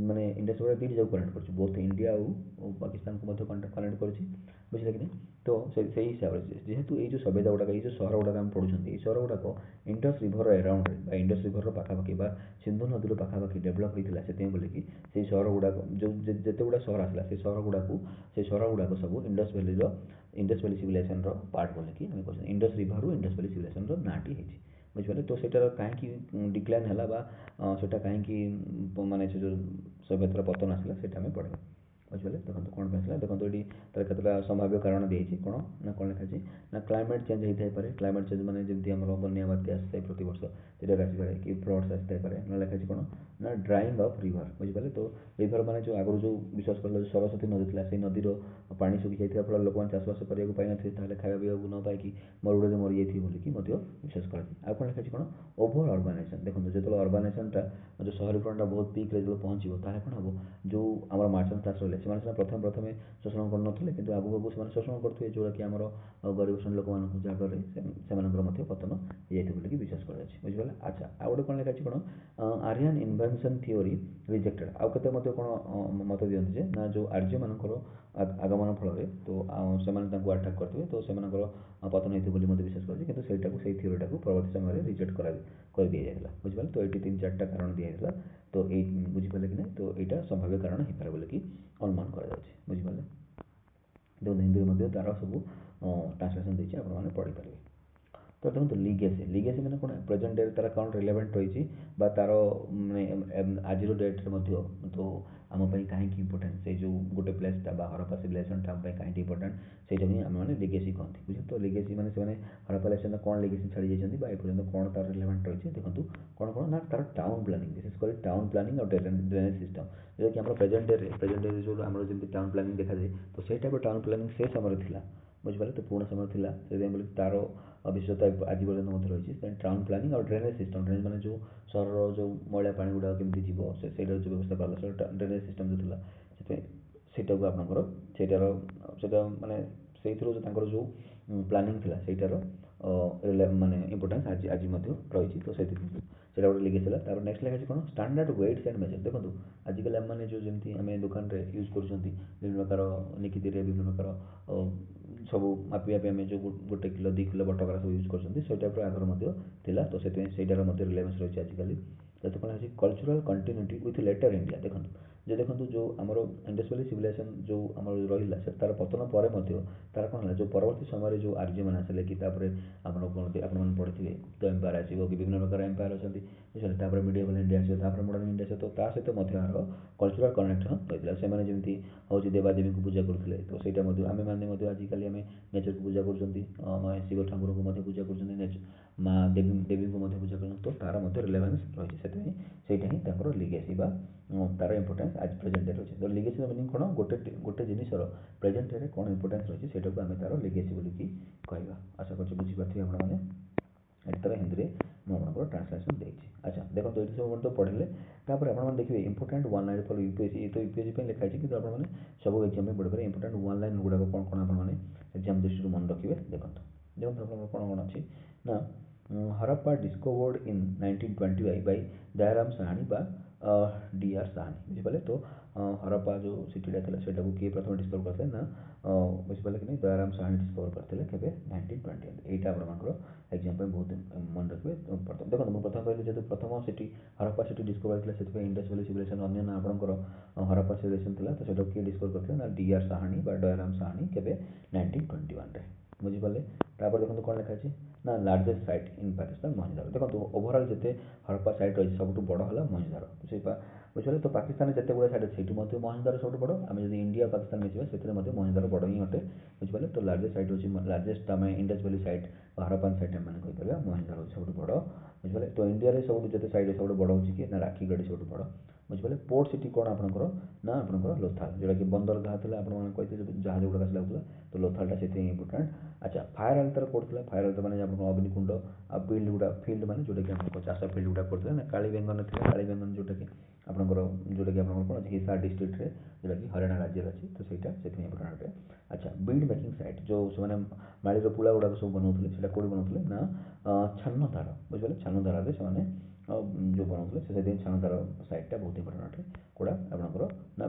ମାନେ ଇଣ୍ଡସ୍ ରିଭର୍ ଦୁଇଟି ଯାକ କନେକ୍ଟ କରୁଛି, ବୋଥ ଇଣ୍ଡିଆ ଆଉ ପାକିସ୍ତାନକୁ ମଧ୍ୟ କନେକ୍ଟ କରୁଛି। ବୁଝିଲେ କି ନାହିଁ, ତ ସେଇ ହିସାବରେ ଯେହେତୁ ଏଇ ଯେଉଁ ସଭ୍ୟତା ଗୁଡ଼ାକ ଏଇ ଯେଉଁ ସହର ଗୁଡ଼ାକ ଆମେ ପଢ଼ୁଛନ୍ତି, ଏଇ ସହର ଗୁଡ଼ାକ ଇଣ୍ଡସ୍ ରିଭର ଆରାଉଣ୍ଡରେ ବା ଇଣ୍ଡସ୍ ରିଭରର ପାଖାପାଖି ବା ସିନ୍ଧୁ ନଦୀର ପାଖାପାଖି ଡେଭଲପ୍ ହେଇଥିଲା। ସେଥିପାଇଁ ବୋଲିକି ସେଇ ସହର ଗୁଡ଼ାକ ଯେଉଁ ଯେତେ ଗୁଡ଼ା ସହର ଆସିଲା ସେଇ ସହର ଗୁଡ଼ାକ ସବୁ ଇଣ୍ଡସ୍ ଭ୍ୟାଲି ସିଭିଲାଇଜେସନର ପାର୍ଟ ବୋଲିକି ଆମେ କହୁଛନ୍ତି। ଇଣ୍ଡସ୍ ରିଭରରୁ ଇଣ୍ଡସ୍ ଭ୍ୟାଲି ସିଭିଲାଇଜେସନର ନାଁଟି ହେଇଛି। ବୁଝିପାରିଲେ? ତ ସେଇଟାର କାହିଁକି ଡିକ୍ଲାଇନ୍ ହେଲା ବା ସେଇଟା କାହିଁକି ମାନେ ସେ ଯେଉଁ ସଭ୍ୟତାର ପତନ ଆସିଲା ସେଇଟା ଆମେ ପଢ଼ିବା। ବୁଝିପାରିଲେ? ଦେଖନ୍ତୁ କ'ଣ ପାଇଁ ଆସିଲା, ଦେଖନ୍ତୁ ଏଠି ତାର କେତେଟା ସମ୍ଭାବ୍ୟ କାରଣ ଦିଆଯାଇଛି। କ'ଣ ନା କ'ଣ ଲେଖାଯାଇଛି ନା କ୍ଲାଇମେଟ୍ ଚେଞ୍ଜ ହେଇଥାଇପାରେ। କ୍ଲାଇମେଟ୍ ଚେଞ୍ଜ ମାନେ ଯେମିତି ଆମର ବନ୍ୟା ବାତ୍ୟା ଆସିଥାଏ ପ୍ରତିବର୍ଷ, ସେଇଟାରେ ଆସିପାରେ କି ଫ୍ଲଡ୍ସ ଆସିଥାଇପାରେ। ନ ଲେଖାଯାଇଛି କ'ଣ ନା ଡ୍ରାଇଂ ଅଫ୍ ରିଭର। ବୁଝିପାରିଲେ? ତ ରିଭର ମାନେ ଯେଉଁ ଆଗରୁ ଯେଉଁ ବିଶ୍ୱାସ କରିଲେ ଯେଉଁ ସରସ୍ୱତୀ ନଦୀ ଥିଲା, ସେଇ ନଦୀର ପାଣି ଶୁଖି ଯାଇଥିବା ଫଳରେ ଲୋକମାନେ ଚାଷବାସ କରିବାକୁ ପାଇନଥିବେ, ତାହେଲେ ଖାଇବା ପିଇବାକୁ ନ ପାଇକି ମରୁଡ଼ିରେ ମରିଯାଇଥିବେ ବୋଲିକି ମଧ୍ୟ ବିଶ୍ୱାସ କରାଯାଏ। ଆଉ କ'ଣ ଲେଖାଯାଇଛି କ'ଣ ଓଭର ଅର୍ବାନାଇଜେସନ୍। ଦେଖନ୍ତୁ ଯେତେବେଳେ ଅର୍ବାନାଇଜେସନଟା ଯେଉଁ ସହରୀକରଣଟା ବହୁତ ପିକ୍ରେ ଯେତେବେଳେ ପହଞ୍ଚିବ, ତାହେଲେ କ'ଣ ହେବ, ଯେଉଁ ଆମର ମାର୍ଚାଣ୍ଟ କ୍ଲାସ୍ ରହିଲେ ସେମାନେ ସିନା ପ୍ରଥମେ ଶୋଷଣ କରୁନଥିଲେ, କିନ୍ତୁ ଆଗକୁ ଆଗକୁ ସେମାନେ ଶୋଷଣ କରୁଥିବେ, ଯେଉଁଟାକି ଆମର ଗରିବ ଶ୍ରେଣୀ ଲୋକମାନଙ୍କୁ, ଯାହାଫଳରେ ସେମାନଙ୍କର ମଧ୍ୟ ପତନ ହେଇଯାଇଥିବ ବୋଲିକି ବିଶ୍ୱାସ କରାଯାଉଛି। ବୁଝିପାରିଲେ? ଆଚ୍ଛା, ଆଉ ଗୋଟେ କ'ଣ ଲେଖାଯାଇଛି କ'ଣ ଆରିଆନ୍ ଇନଭେନ୍ସନ୍ ଥିଓରି ରିଜେକ୍ଟେଡ୍। ଆଉ କେତେ ମଧ୍ୟ କ'ଣ ମତ ଦିଅନ୍ତି ଯେ ନା ଯେଉଁ ଆର୍ଯ୍ୟମାନଙ୍କର ଆଗମନ ଫଳରେ ତ ସେମାନେ ତାଙ୍କୁ ଆଟାକ୍ କରିଥିବେ, ତ ସେମାନଙ୍କର ପତନ ହେଇଥିବ ବୋଲି ମଧ୍ୟ ବିଶ୍ୱାସ କରାଯାଏ, କିନ୍ତୁ ସେଇ ଥିଓରିଟାକୁ ପରବର୍ତ୍ତୀ ସମୟରେ ରିଜେକ୍ଟ କରିଦିଆଯାଇଥିଲା। ବୁଝିପାରିଲେ? ତ ଏଇଠି 3-4ଟା କାରଣ ଦିଆଯାଇଥିଲା। ତ ଏଇ ବୁଝିପାରିଲେ କି ନାହିଁ, ତ ଏଇଟା ସମ୍ଭାବ୍ୟ କାରଣ ହେଇପାରେ ବୋଲିକି ଅନୁମାନ କରାଯାଉଛି। ବୁଝିପାରିଲେ? ଦେଖନ୍ତୁ ହିନ୍ଦୀରେ ମଧ୍ୟ ତାର ସବୁ ଟ୍ରାନ୍ସଲେସନ୍ ଦେଇଛି, ଆପଣମାନେ ପଢ଼ିପାରିବେ। ତ ଦେଖନ୍ତୁ ଲିଗେସି ମାନେ କ'ଣ, ପ୍ରେଜେଣ୍ଟ ଡେରେ ତାର କ'ଣ ରିଲେଭେଣ୍ଟ ରହିଛି ବା ତାର ମାନେ ଆଜିର ଡେଟ୍ରେ ମଧ୍ୟ ତ ଆମ ପାଇଁ କାହିଁକି ଇମ୍ପୋର୍ଟାଣ୍ଟ, ସେଇ ଯେଉଁ ଗୋଟେ ପ୍ଲେସ୍ଟା ବା ହରପ୍ପା ସିଭିଲାଇଜେସନଟା ଆମ ପାଇଁ କାହିଁକି ଇମ୍ପୋର୍ଟାଣ୍ଟ, ସେଇଟା ହିଁ ଆମେମାନେ ଲିଗେସି କହନ୍ତି। ବୁଝିଲେ? ତ ଲିଗେସି ମାନେ ସେମାନେ ହରପ୍ପା ସିଭିଲାଇଜେସନ କ'ଣ ଲିଗେସି ଛାଡ଼ି ଯାଇଛନ୍ତି ବା ଏପର୍ଯ୍ୟନ୍ତ କ'ଣ ତାର ରିଲେଭେଣ୍ଟ ରହିଛି। ଦେଖନ୍ତୁ କ'ଣ ନା ତାର ଟାଉନ୍ ପ୍ଲାନିଂ, ବିଶେଷ କରି ଟାଉନ୍ ପ୍ଲାନିଂ ଆଉ ଡ୍ରେନେଜ୍ ସିଷ୍ଟମ୍, ଯେଉଁଟାକି ଆମର ପ୍ରେଜେଣ୍ଟ ଡେରେ ଯେଉଁ ଆମର ଯେମିତି ଟାଉନ୍ ପ୍ଲାନିଂ ଦେଖାଯାଏ, ତ ସେଇ ଟାଇପ୍ର ଟାଉନ୍ ପ୍ଲାନିଂ ସେ ସମୟରେ ଥିଲା। ବୁଝିପାରିଲେ? ତ ପୁରୁଣା ସମୟ ଥିଲା, ସେଥିପାଇଁ ବୋଲି ତାର ବିଶେଷତା ଆଜି ପର୍ଯ୍ୟନ୍ତ ମଧ୍ୟ ରହିଛି। ଟାଉନ୍ ପ୍ଲାନିଂ ଆଉ ଡ୍ରେନେଜ୍ ସିଷ୍ଟମ୍, ଡ୍ରେନେଜ୍ ମାନେ ଯେଉଁ ସହରର ଯେଉଁ ମଇଳା ପାଣି ଗୁଡ଼ାକ କେମିତି ଯିବ ସେଇଟାର ଯେଉଁ ବ୍ୟବସ୍ଥା କରାଗଲା, ସେଇଟା ଡ୍ରେନେଜ୍ ସିଷ୍ଟମ୍ ଯେଉଁ ଥିଲା, ସେଥିପାଇଁ ସେଇଟାକୁ ଆପଣଙ୍କର ସେଇଟା ମାନେ ସେଇଥିରୁ ତାଙ୍କର ଯେଉଁ ପ୍ଲାନିଂ ଥିଲା ସେଇଟାର ମାନେ ଇମ୍ପୋର୍ଟାନ୍ସ ଆଜି ମଧ୍ୟ ରହିଛି। ତ ସେଥିପାଇଁ ସେଇଟା ଗୋଟେ ଲିଗେସି ହେଲା। ତାପରେ ନେକ୍ସଟ ଲେଖା ଅଛି କ'ଣ ଷ୍ଟାଣ୍ଡାର୍ଡ଼ ୱେଟ୍ସ ଆଣ୍ଡ ମେଜର। ଦେଖନ୍ତୁ ଆଜିକାଲି ଆମେମାନେ ଯେଉଁ ଯେମିତି ଆମେ ଦୋକାନରେ ୟୁଜ୍ କରୁଛନ୍ତି ବିଭିନ୍ନ ପ୍ରକାର ନିକିତିରେ ବିଭିନ୍ନ ପ୍ରକାର ସବୁ ମାପିବା ପାଇଁ ଆମେ ଯେଉଁ 1 କିଲୋ 2 କିଲୋ ବଟକରା ସବୁ ୟୁଜ୍ କରୁଛନ୍ତି ସେଇ ଟାଇପ୍ର ଆଗରୁ ମଧ୍ୟ ଥିଲା। ତ ସେଥିପାଇଁ ସେଇଟାର ମଧ୍ୟ ରିଲେଭେନ୍ସ ରହିଛି ଆଜିକାଲି। ତାପରେ କ'ଣ ଅଛି cultural continuity with letter India. ଦେଖନ୍ତୁ ଯେଉଁ ଆମର ଇଣ୍ଡସ୍ ଭ୍ୟାଲି ସିଭିଲାଇଜେସନ୍ ଯେଉଁ ଆମର ରହିଲା ସେ ତା'ର ପତନ ପରେ ମଧ୍ୟ ତା'ର କ'ଣ ହେଲା ଯେଉଁ ପରବର୍ତ୍ତୀ ସମୟରେ ଯେଉଁ ଆର୍ଯ୍ୟମାନେ ଆସିଲେ କି ତାପରେ ଆମର କ'ଣ ଆପଣମାନେ ପଢ଼ିଥିବେ ତ ଏମ୍ପାୟାର ଆସିବ କି ବିଭିନ୍ନ ପ୍ରକାର ଏମ୍ପାୟାର ଅଛନ୍ତି ବୁଝିଲେ। ତାପରେ ମିଡ଼ିଏଭାଲ୍ ଇଣ୍ଡିଆ ଆସିବ ତାପରେ ମଡ଼ର୍ଣ୍ଣ ଇଣ୍ଡିଆ ଆସିବ। ତ ତା ସହିତ ମଧ୍ୟ ଆର କଲଚରାଲ୍ କନେକ୍ସନ୍ ରହିଥିଲା। ସେମାନେ ଯେମିତି ହେଉଛି ଦେବାଦେବୀଙ୍କୁ ପୂଜା କରୁଥିଲେ ତ ସେଇଟା ମଧ୍ୟ ଆମେମାନେ ମଧ୍ୟ ଆଜିକାଲି ଆମେ ନେଚରକୁ ପୂଜା କରୁଛନ୍ତି ଶିବ ଠାକୁରଙ୍କୁ ମଧ୍ୟ ପୂଜା କରୁଛନ୍ତି ମା ଦେବୀଙ୍କୁ ମଧ୍ୟ ପୂଜା କରୁଛନ୍ତି। ତ ତା'ର ମଧ୍ୟ ରିଲେଭାନ୍ସ ରହିଛି। ସେଥିପାଇଁ ସେଇଟା ହିଁ ତାଙ୍କର ଲିଗେସି ବା ତା'ର ଇମ୍ପୋର୍ଟାନ୍ସ ଆଜି ପ୍ରେଜେଣ୍ଟ ଡେରେ ରହିଛି। ତ ଲିଗେସିର ମିନିଂ କ'ଣ ଗୋଟେ ଜିନିଷର ପ୍ରେଜେଣ୍ଟ ଡେରେ କ'ଣ ଇମ୍ପୋର୍ଟାନ୍ସ ରହିଛି ସେଇଟାକୁ ଆମେ ତା'ର ଲିଗେସି ବୋଲିକି କହିବା। ଆଶା କରୁଛି ବୁଝିପାରୁଥିବେ ଆପଣମାନେ। ଏଠି ତା'ର ହିନ୍ଦୀରେ ମୁଁ ଆପଣଙ୍କର ଟ୍ରାନ୍ସଲେସନ୍ ଦେଇଛି। ଆଚ୍ଛା ଦେଖନ୍ତୁ ଏଇଠି ସବୁ ତ ପଢ଼ିଲେ ତାପରେ ଆପଣମାନେ ଦେଖିବେ important one line for UPSC. ଏ ତ ୟୁପିଏସ୍ସି ପାଇଁ ଲେଖା ହେଇଛି କିନ୍ତୁ ଆପଣମାନେ ସବୁ ଏକ୍ଜାମ୍ ପାଇଁ ପଢ଼ିପାରିବେ। ଇମ୍ପୋର୍ଟାଣ୍ଟ ୱାନ୍ ଲାଇନ୍ ଗୁଡ଼ାକ କ'ଣ ଆପଣମାନେ ଏକ୍ଜାମ୍ ଦୃଷ୍ଟିରୁ ମନେ ରଖିବେ। ଦେଖନ୍ତୁ ଆପଣଙ୍କର କ'ଣ ଅଛି ନା ହରପ୍ପା ଡିସ୍କଭର୍ଡ ଇନ୍ 1920 ବାଇ ଦୟାରାମ ସାହାଣୀ ବା ଡିଆର୍ ସାହାଣୀ ବୁଝିପାରିଲେ। ତ ହରପ୍ପା ଯେଉଁ ସିଟିଟା ଥିଲା ସେଇଟାକୁ କିଏ ପ୍ରଥମେ ଡିସ୍କଭର କରିଥିଲେ ନା ବୁଝିପାରିଲେ କି ନାହିଁ ଦୟାରାମ ସାହାଣୀ ଡିସ୍କଭର କରିଥିଲେ କେବେ 1920। ଏଇଟା ଆପଣଙ୍କର ଏକ୍ଜାମ୍ ପାଇଁ ବହୁତ ମନେ ରଖିବେ। ଦେଖନ୍ତୁ ମୁଁ ପ୍ରଥମେ କହିଲି ଯେହେତୁ ପ୍ରଥମ ସିଟି ହରପ୍ପା ସିଟି ଡିସ୍କଭର ହେଇଥିଲା ସେଥିପାଇଁ ଇଣ୍ଡସ୍ ଭ୍ୟାଲି ସିଭିଲାଇଜେସନ୍ ଅନ୍ୟ ନାଁ ଆପଣଙ୍କର ହରପ୍ପା ସିଭିଲାଇଜେସନ୍ ଥିଲା। ତ ସେଇଟାକୁ କିଏ ଡିସ୍କଭର କରିଥିଲେ ନା ଡିଆର୍ ସାହାଣୀ ବା ଦୟାରାମ ସାହାଣୀ କେବେ 1921ରେ ବୁଝିପାରିଲେ। ତାପରେ ଦେଖନ୍ତୁ କ'ଣ ଲେଖା ଅଛି ନା largest site in Pakistan Mohenjodaro. ଦେଖନ୍ତୁ ଓଭରଅଲ୍ ଯେତେ ହରପ୍ପା ସାଇଟ୍ ରହିଛି ସବୁଠୁ ବଡ଼ ହେଲା ମହେଞ୍ଜୋଦାରୋ ବୁଝିପାରିଲେ। ତ ପାକିସ୍ତାନରେ ଯେତେ ଗୁଡ଼ା ସାଇଟ୍ ଅଛି ସେଇଠୁ ମଧ୍ୟ ମହେଞ୍ଜୋଦାରୋ ସବୁଠୁ ବଡ଼। ଆମେ ଯଦି ଇଣ୍ଡିଆ ପାକିସ୍ତାନ ମିଶିବା ସେଥିରେ ମଧ୍ୟ ମହେଞ୍ଜୋଦାରୋ ବଡ଼ ହିଁ ଅଟେ ବୁଝିପାରିଲେ। ତ ଲାର୍ଜେଷ୍ଟ ସାଇଟ୍ ହେଉଛି ଲାର୍ଜେଷ୍ଟ ଆମେ ଇଣ୍ଡସ୍ ଭ୍ୟାଲି ସାଇଟ୍ ବା ହରପ୍ପାନ୍ ସାଇଟ୍ ଆମେ କହିପାରିବା ମହେଞ୍ଜୋଦାରୋ ହେଉଛି ସବୁଠୁ ବଡ଼ ବୁଝିପାରିଲେ। ତ ଇଣ୍ଡିଆରେ ସବୁଠୁ ଯେତେ ସାଇଟ୍ ସବୁଠୁ ବଡ଼ ହେଉଛି କି ନା ରାଖିଗଡ଼ ସବୁଠୁ ବଡ଼ ବୁଝିପାରିଲେ। ପୋର୍ଟ ସିଟି କ'ଣ ଆପଣଙ୍କର ନା ଆପଣଙ୍କର ଲୋଥାଲ ଯେଉଁଟାକି ବନ୍ଦରଗାହ ଥିଲା ଆପଣମାନେ କହିଥିଲେ ଜାହାଜ ଗୁଡ଼ାକ ଆସିଲା ହେଉଥିଲା ତ ଲୋଥାଲଟା ସେଥିପାଇଁ ଇମ୍ପୋର୍ଟାଣ୍ଟ। ଆଚ୍ଛା ଫାୟାର ଆଲତାର କେଉଁଠି ଥିଲା ଫାୟାର ଆଲତାର ମାନେ ଆପଣଙ୍କ ଅଗ୍ନିକୁଣ୍ଡ ଆଉ ଫିଲ୍ଡ ମାନେ ଯେଉଁଟାକି ଆପଣଙ୍କ ଚାଷ ଫିଲ୍ଡ ଗୁଡ଼ା କରୁଥିଲେ ନା କାଳିବେଙ୍ଗନ ଥିଲା କାଳିବେଙ୍ଗନ ଯେଉଁଟାକି ଆପଣଙ୍କର କ'ଣ ଅଛି ହିସାର ଡିଷ୍ଟ୍ରିକ୍ଟରେ ଯେଉଁଟାକି ହରିୟାଣା ରାଜ୍ୟରେ ଅଛି। ତ ସେଇଟା ସେଥିପାଇଁ ଇମ୍ପୋର୍ଟାଣ୍ଟ ଅଟେ। ଆଚ୍ଛା ବିଡ୍ ମେକିଂ ସାଇଟ୍ ଯେଉଁ ସେମାନେ ମାଳିର ପୁଳା ଗୁଡ଼ାକ ସବୁ ବନାଉଥିଲେ ସେଇଟା କେଉଁଠି ବନାଉଥିଲେ ନା ଛାନଧାର ବୁଝିପାରିଲେ। ଛାନଧାରରେ ସେମାନେ ଯେଉଁ ବନାଉଥିଲେ ସେଥିପାଇଁ ଛାନଧାର ସାଇଟ୍ଟା ବହୁତ ଇମ୍ପୋର୍ଟାଣ୍ଟ ଅଟେ। କେଉଁଟା ଆପଣଙ୍କର ନା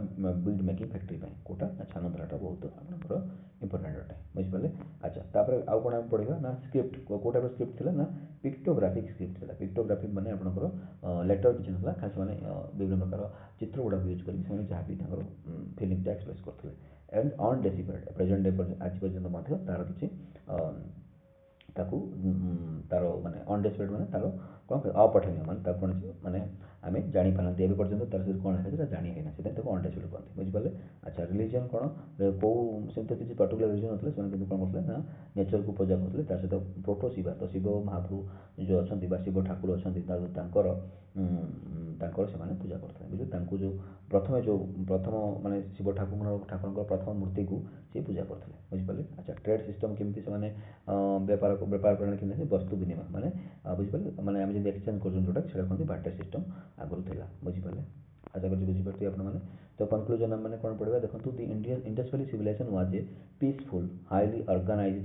ବିଡ୍ ମେକିଂ ଫ୍ୟାକ୍ଟ୍ରି ପାଇଁ କେଉଁଟା ନା ଛାନଧାରଟା ବହୁତ ଆପଣଙ୍କର ଇମ୍ପୋର୍ଟାଣ୍ଟ ଅଟେ ବୁଝିପାରିଲେ। ଆଚ୍ଛା ତାପରେ ଆଉ କ'ଣ ଆମେ ପଢ଼ିବା ନା ସ୍କ୍ରିପ୍ଟ କେଉଁ ଟାଇପ୍ର ସ୍କ୍ରିପ୍ଟ ଥିଲା ନା ପିକ୍ଟୋଗ୍ରାଫିକ୍ ସ୍କ୍ରିପ୍ଟ ଥିଲା। ପିକ୍ଟୋଗ୍ରାଫିକ୍ ମାନେ ଆପଣଙ୍କର ଲେଟର୍ କିଛି ନଥିଲା ଖାଲି ସେମାନେ ବିଭିନ୍ନ ପ୍ରକାର ଚିତ୍ର ଗୁଡ଼ାକ ୟୁଜ୍ କରିକି ସେମାନେ ଯାହା ବି ତାଙ୍କର ଫିଲିଂଟା ଏକ୍ସପ୍ରେସ୍ କରୁଥିଲେ। ଆଣ୍ଡ ଅନ୍ ଡେସିଫାଇଡ୍ ପ୍ରେଜେଣ୍ଟ ଡେ ଆଜି ପର୍ଯ୍ୟନ୍ତ ମଧ୍ୟ ତା'ର କିଛି ତାକୁ ତା'ର ମାନେ ଅନଡେସିଫାଇଡ୍ ମାନେ ତା'ର କ'ଣ ଅପଠନୀୟ ମାନେ ତାକୁ କ'ଣ ମାନେ ଆମେ ଜାଣିପାରୁନାହାନ୍ତି ଏବେ ପର୍ଯ୍ୟନ୍ତ ତା'ର ସହିତ କ'ଣ ଲେଖା ସେଇଟା ଜାଣି ହେଇନା ସେଥିପାଇଁ ତାକୁ ଅନଡେସିଫାଇଡ୍ କହନ୍ତି ବୁଝିପାରିଲେ। ଆଚ୍ଛା ରିଲିଜିଅନ୍ କ'ଣ କେଉଁ ସେମିତି କିଛି ପର୍ଟିକୁଲାର ରିଲିଜିଅନ୍ ନଥିଲା ସେମାନେ କିନ୍ତୁ କ'ଣ କରୁଥିଲେ ନା ନେଚରକୁ ପୂଜା କରୁଥିଲେ। ତା ସହିତ ପ୍ରୋଟୋ ଶିବା ତ ଶିବ ମହାପ୍ରଭୁ ଯେଉଁ ଅଛନ୍ତି ବା ଶିବ ଠାକୁର ଅଛନ୍ତି ତାଙ୍କର ସେମାନେ ପୂଜା କରୁଥିଲେ ବୁଝିଲେ। ତାଙ୍କୁ ଯେଉଁ ପ୍ରଥମ ମାନେ ଶିବ ଠାକୁରଙ୍କର ପ୍ରଥମ ମୂର୍ତ୍ତିକୁ ସିଏ ପୂଜା କରୁଥିଲେ ବୁଝିପାରିଲେ। ଆଚ୍ଛା ଟ୍ରେଡ୍ ସିଷ୍ଟମ୍ କେମିତି ସେମାନେ ବେପାର ପ୍ରଣାଳୀ କେମିତି ବସ୍ତୁ ବିନିମୟ ମାନେ ବୁଝିପାରିଲେ ମାନେ ଆମେ ଯଦି ଏକ୍ସଚେଞ୍ଜ କରୁଛନ୍ତି ଯେଉଁଟା ସେଇଟା କୁହନ୍ତି ବାର୍ଟର ସିଷ୍ଟମ୍ ଆଗରୁ ଥିଲା ବୁଝିପାରିଲେ। ଆଶା କରୁଛି ବୁଝିପାରୁଥିବେ ଆପଣମାନେ। ତ କନକ୍ଲୁଜନ୍ ଆମେ କ'ଣ ପଢ଼ିବା ଦେଖନ୍ତୁ the Indus valley civilization was a peaceful highly organized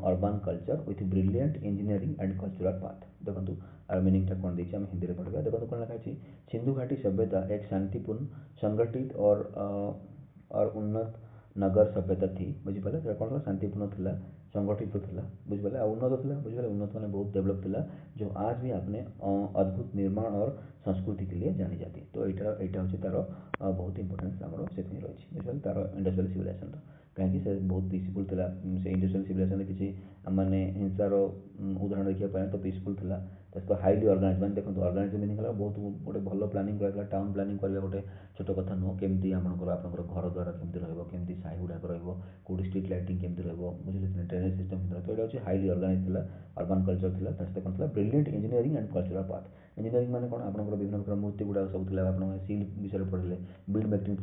urban culture with brilliant engineering and cultural path. ଦେଖନ୍ତୁ ଆର ମିନିଂଟା କ'ଣ ଦେଇଛି ଆମେ ହିନ୍ଦୀରେ ପଢ଼ିବା। ଦେଖନ୍ତୁ କ'ଣ ଲେଖା ଅଛି सिंधु घाटी सभ्यता एक शांतिपूर्ण संगठित और उन्नत नगर सभ्यता थी बुझिपारे। कौन था शांतिपूर्ण थिला संगठित थिला बुझिपारे और उन्नत थिला बुझिपारे। उन्नत माने बहुत डेवलप थिला जो आज भी अपने अद्भुत निर्माण और संस्कृति के लिए जानी जाती। तो यहाँ हूँ तार बहुत इंपोर्टेंस आमर से रही बुझिपारे तार इंडस वैली सिविलाइजेशन कहीं से बहुत पीसफुल थिला से इंडस वैली सिविलाइजेशन किसी माने हिंसार उदाहरण देखा पाए तो पीसफुल थिला। तो हाईली अर्गानाइज मैंने देखो अर्गानाइज मीनिंग है बहुत गोटे भल प्लानिंग कराइला टाउन प्लानिंग करवा गोटे छोट कथा नुह केमती आपंकर घर द्वार केमती रही साई गुड़ाक रोटी स्ट्रीट लाइटिंग केमती बुझे ड्रेनेज सिस्टम तो यहाँ हूँ हाईली अर्गानाइज था अर्बान कल्चर था कौन था brilliant engineering and cultural path. Engineering मैंने कौन आप विभिन्न प्रकार मूर्ति गुड़ाक सब था आप सिल विषय पढ़े बिल्ड मेकिंग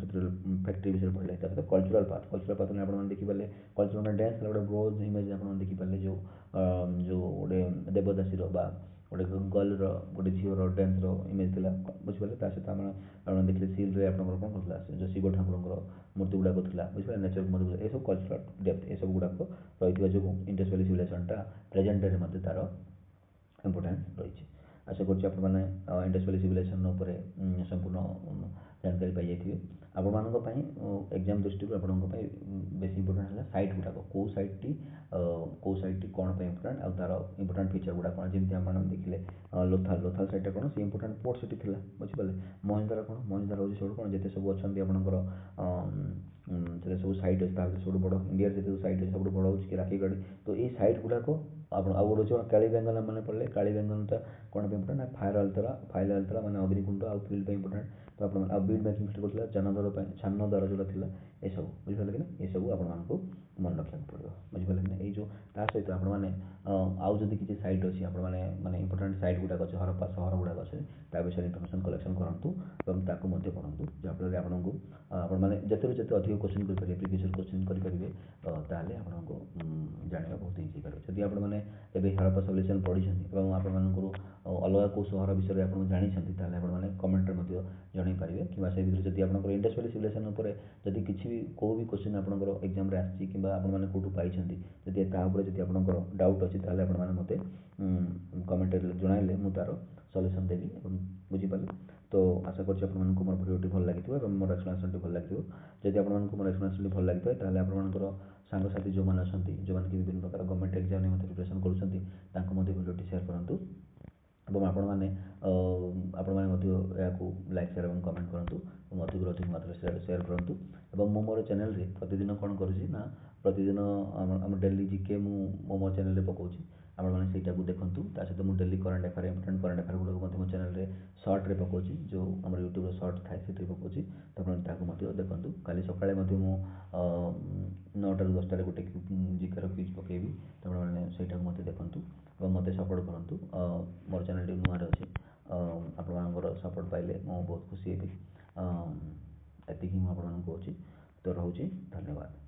फैक्ट्री विषय पढ़े कल्चरल पाथ मैंने आप देखिपारे कल्चरल डांस गोटे ब्रोज इमेज आप देखिपारे जो गोटे देवदासी गोटे गर्ल गोटे झीर डांस इमेज था बुझिपारे ता सहित आप देखिए सील्रे आप कौन कर जो शिव ठाकुर मूर्ति गुड़ाक था बुझे नेचर मूर्ति सब कल्चरल डेप्थ ये सब गुड़ाक रही जो इंडस वैली सिविलाइजेशनटा प्रेजेंट डे में तार इम्पोर्टान्स रही आशा करें इंडस वैली सिविलाइजेशन संपूर्ण जानकारी पाई जाइए आपण एग्जाम दृष्टि बेस इंपोर्टाट है सैट गुड़ाक कौ सैट कौन इंपोर्टाट आउ तार इंपोर्टाट फीचर गुड़ा कौन जमी आप देखिए लोथाल सैटा कौन सी इंपोर्टाट पोर्ट सिटी थी बुझिपारे महेंद्रा कौन महेंद्रा हूँ सब कौन जिते सब अच्छा आपंकर सब सैट अच्छे सब बड़ इंडिया जो सैट अच्छे सब बड़ हो राखीगढ़ तो ये सैट गुड़ाक आप गोटे काली बेंगल मैंने पढ़े काली बेंगलटा कौन इंपोर्टाट फायर आलतरा मैंने अग्निकुंड आउ फिल्ड इंपोर्टाट तो आप बीड मेकिंग करते छान द्वार जो था ये सब बुझे कि ना ये सब आपको मन रखा पड़ो बुझे कि ना ये सहित आपने आउ जदि किसी सैट अच्छी आपने इंपोर्टाट सैट गुड़ाक अच्छे हरप्पा सहर गुड़ाक अच्छे विषय इनफर्मेशन कलेक्शन करूँ और पढ़ू जहाँफल आपको आपने जिते जिते अधिक क्वेश्चन करेंगे प्रिवियस क्वेश्चन करेंगे ताल आपको जानवा बहुत इजी पारे जदि आपने हरप्पा सिविलाइजेशन पढ़ी आपको अलग कौ सहर विषय में आप जानते आपने कमेंट जन पारे कि से भर जब आप इंडस वैली सिविलाइजेशन जब किसी भी कौ भी क्वेश्चन आपंकर एग्जाम आसी कौटू पाई जब जब आप डाउट अच्छी मत कमेंट जनइले मुझे तार सल्यूशन देवी बुझीपारे तो आशा कर मोर भिडियो भल लगी मोर एक्सप्लेनेशन भल लगे जब आपको मोर एक्सप्लेनेशन भल लगी है आपंकर सांगसाथी जो मैंने अच्छा जो मैंने विभिन्न प्रकार गवर्नमेंट एग्जाम प्रिपरेशन करूँ भिडियो सेयार करूँ और आपने लाइक सेयार और कमेंट करूँ अधिक मात्रा सेयार करूँ और मो मोर चैनल प्रतिदिन कौन करुँची ना प्रतिदिन आम डेली जिके मो मो चैनल पकाऊँ आपने से देखूँ ता सहित मुझे daily current affair important current affair गुड़ाक मो चैनल सर्ट्रे पकाऊँ जो आम यूट्यूब सर्ट थाए से पकाऊँ तो आपको देखूँ काली सकाଳେ मुझे 9 ରୁ 10 गोटे जिकार क्विज पकेबी तो आपने मत देखूँ और मत सपोर्ट करूँ मोर चैनल टी नुआ अच्छे आप सपोर्ट पाइले मुझे बहुत खुशी हेबी एति मुझे कहूँ तो रोचे धन्यवाद।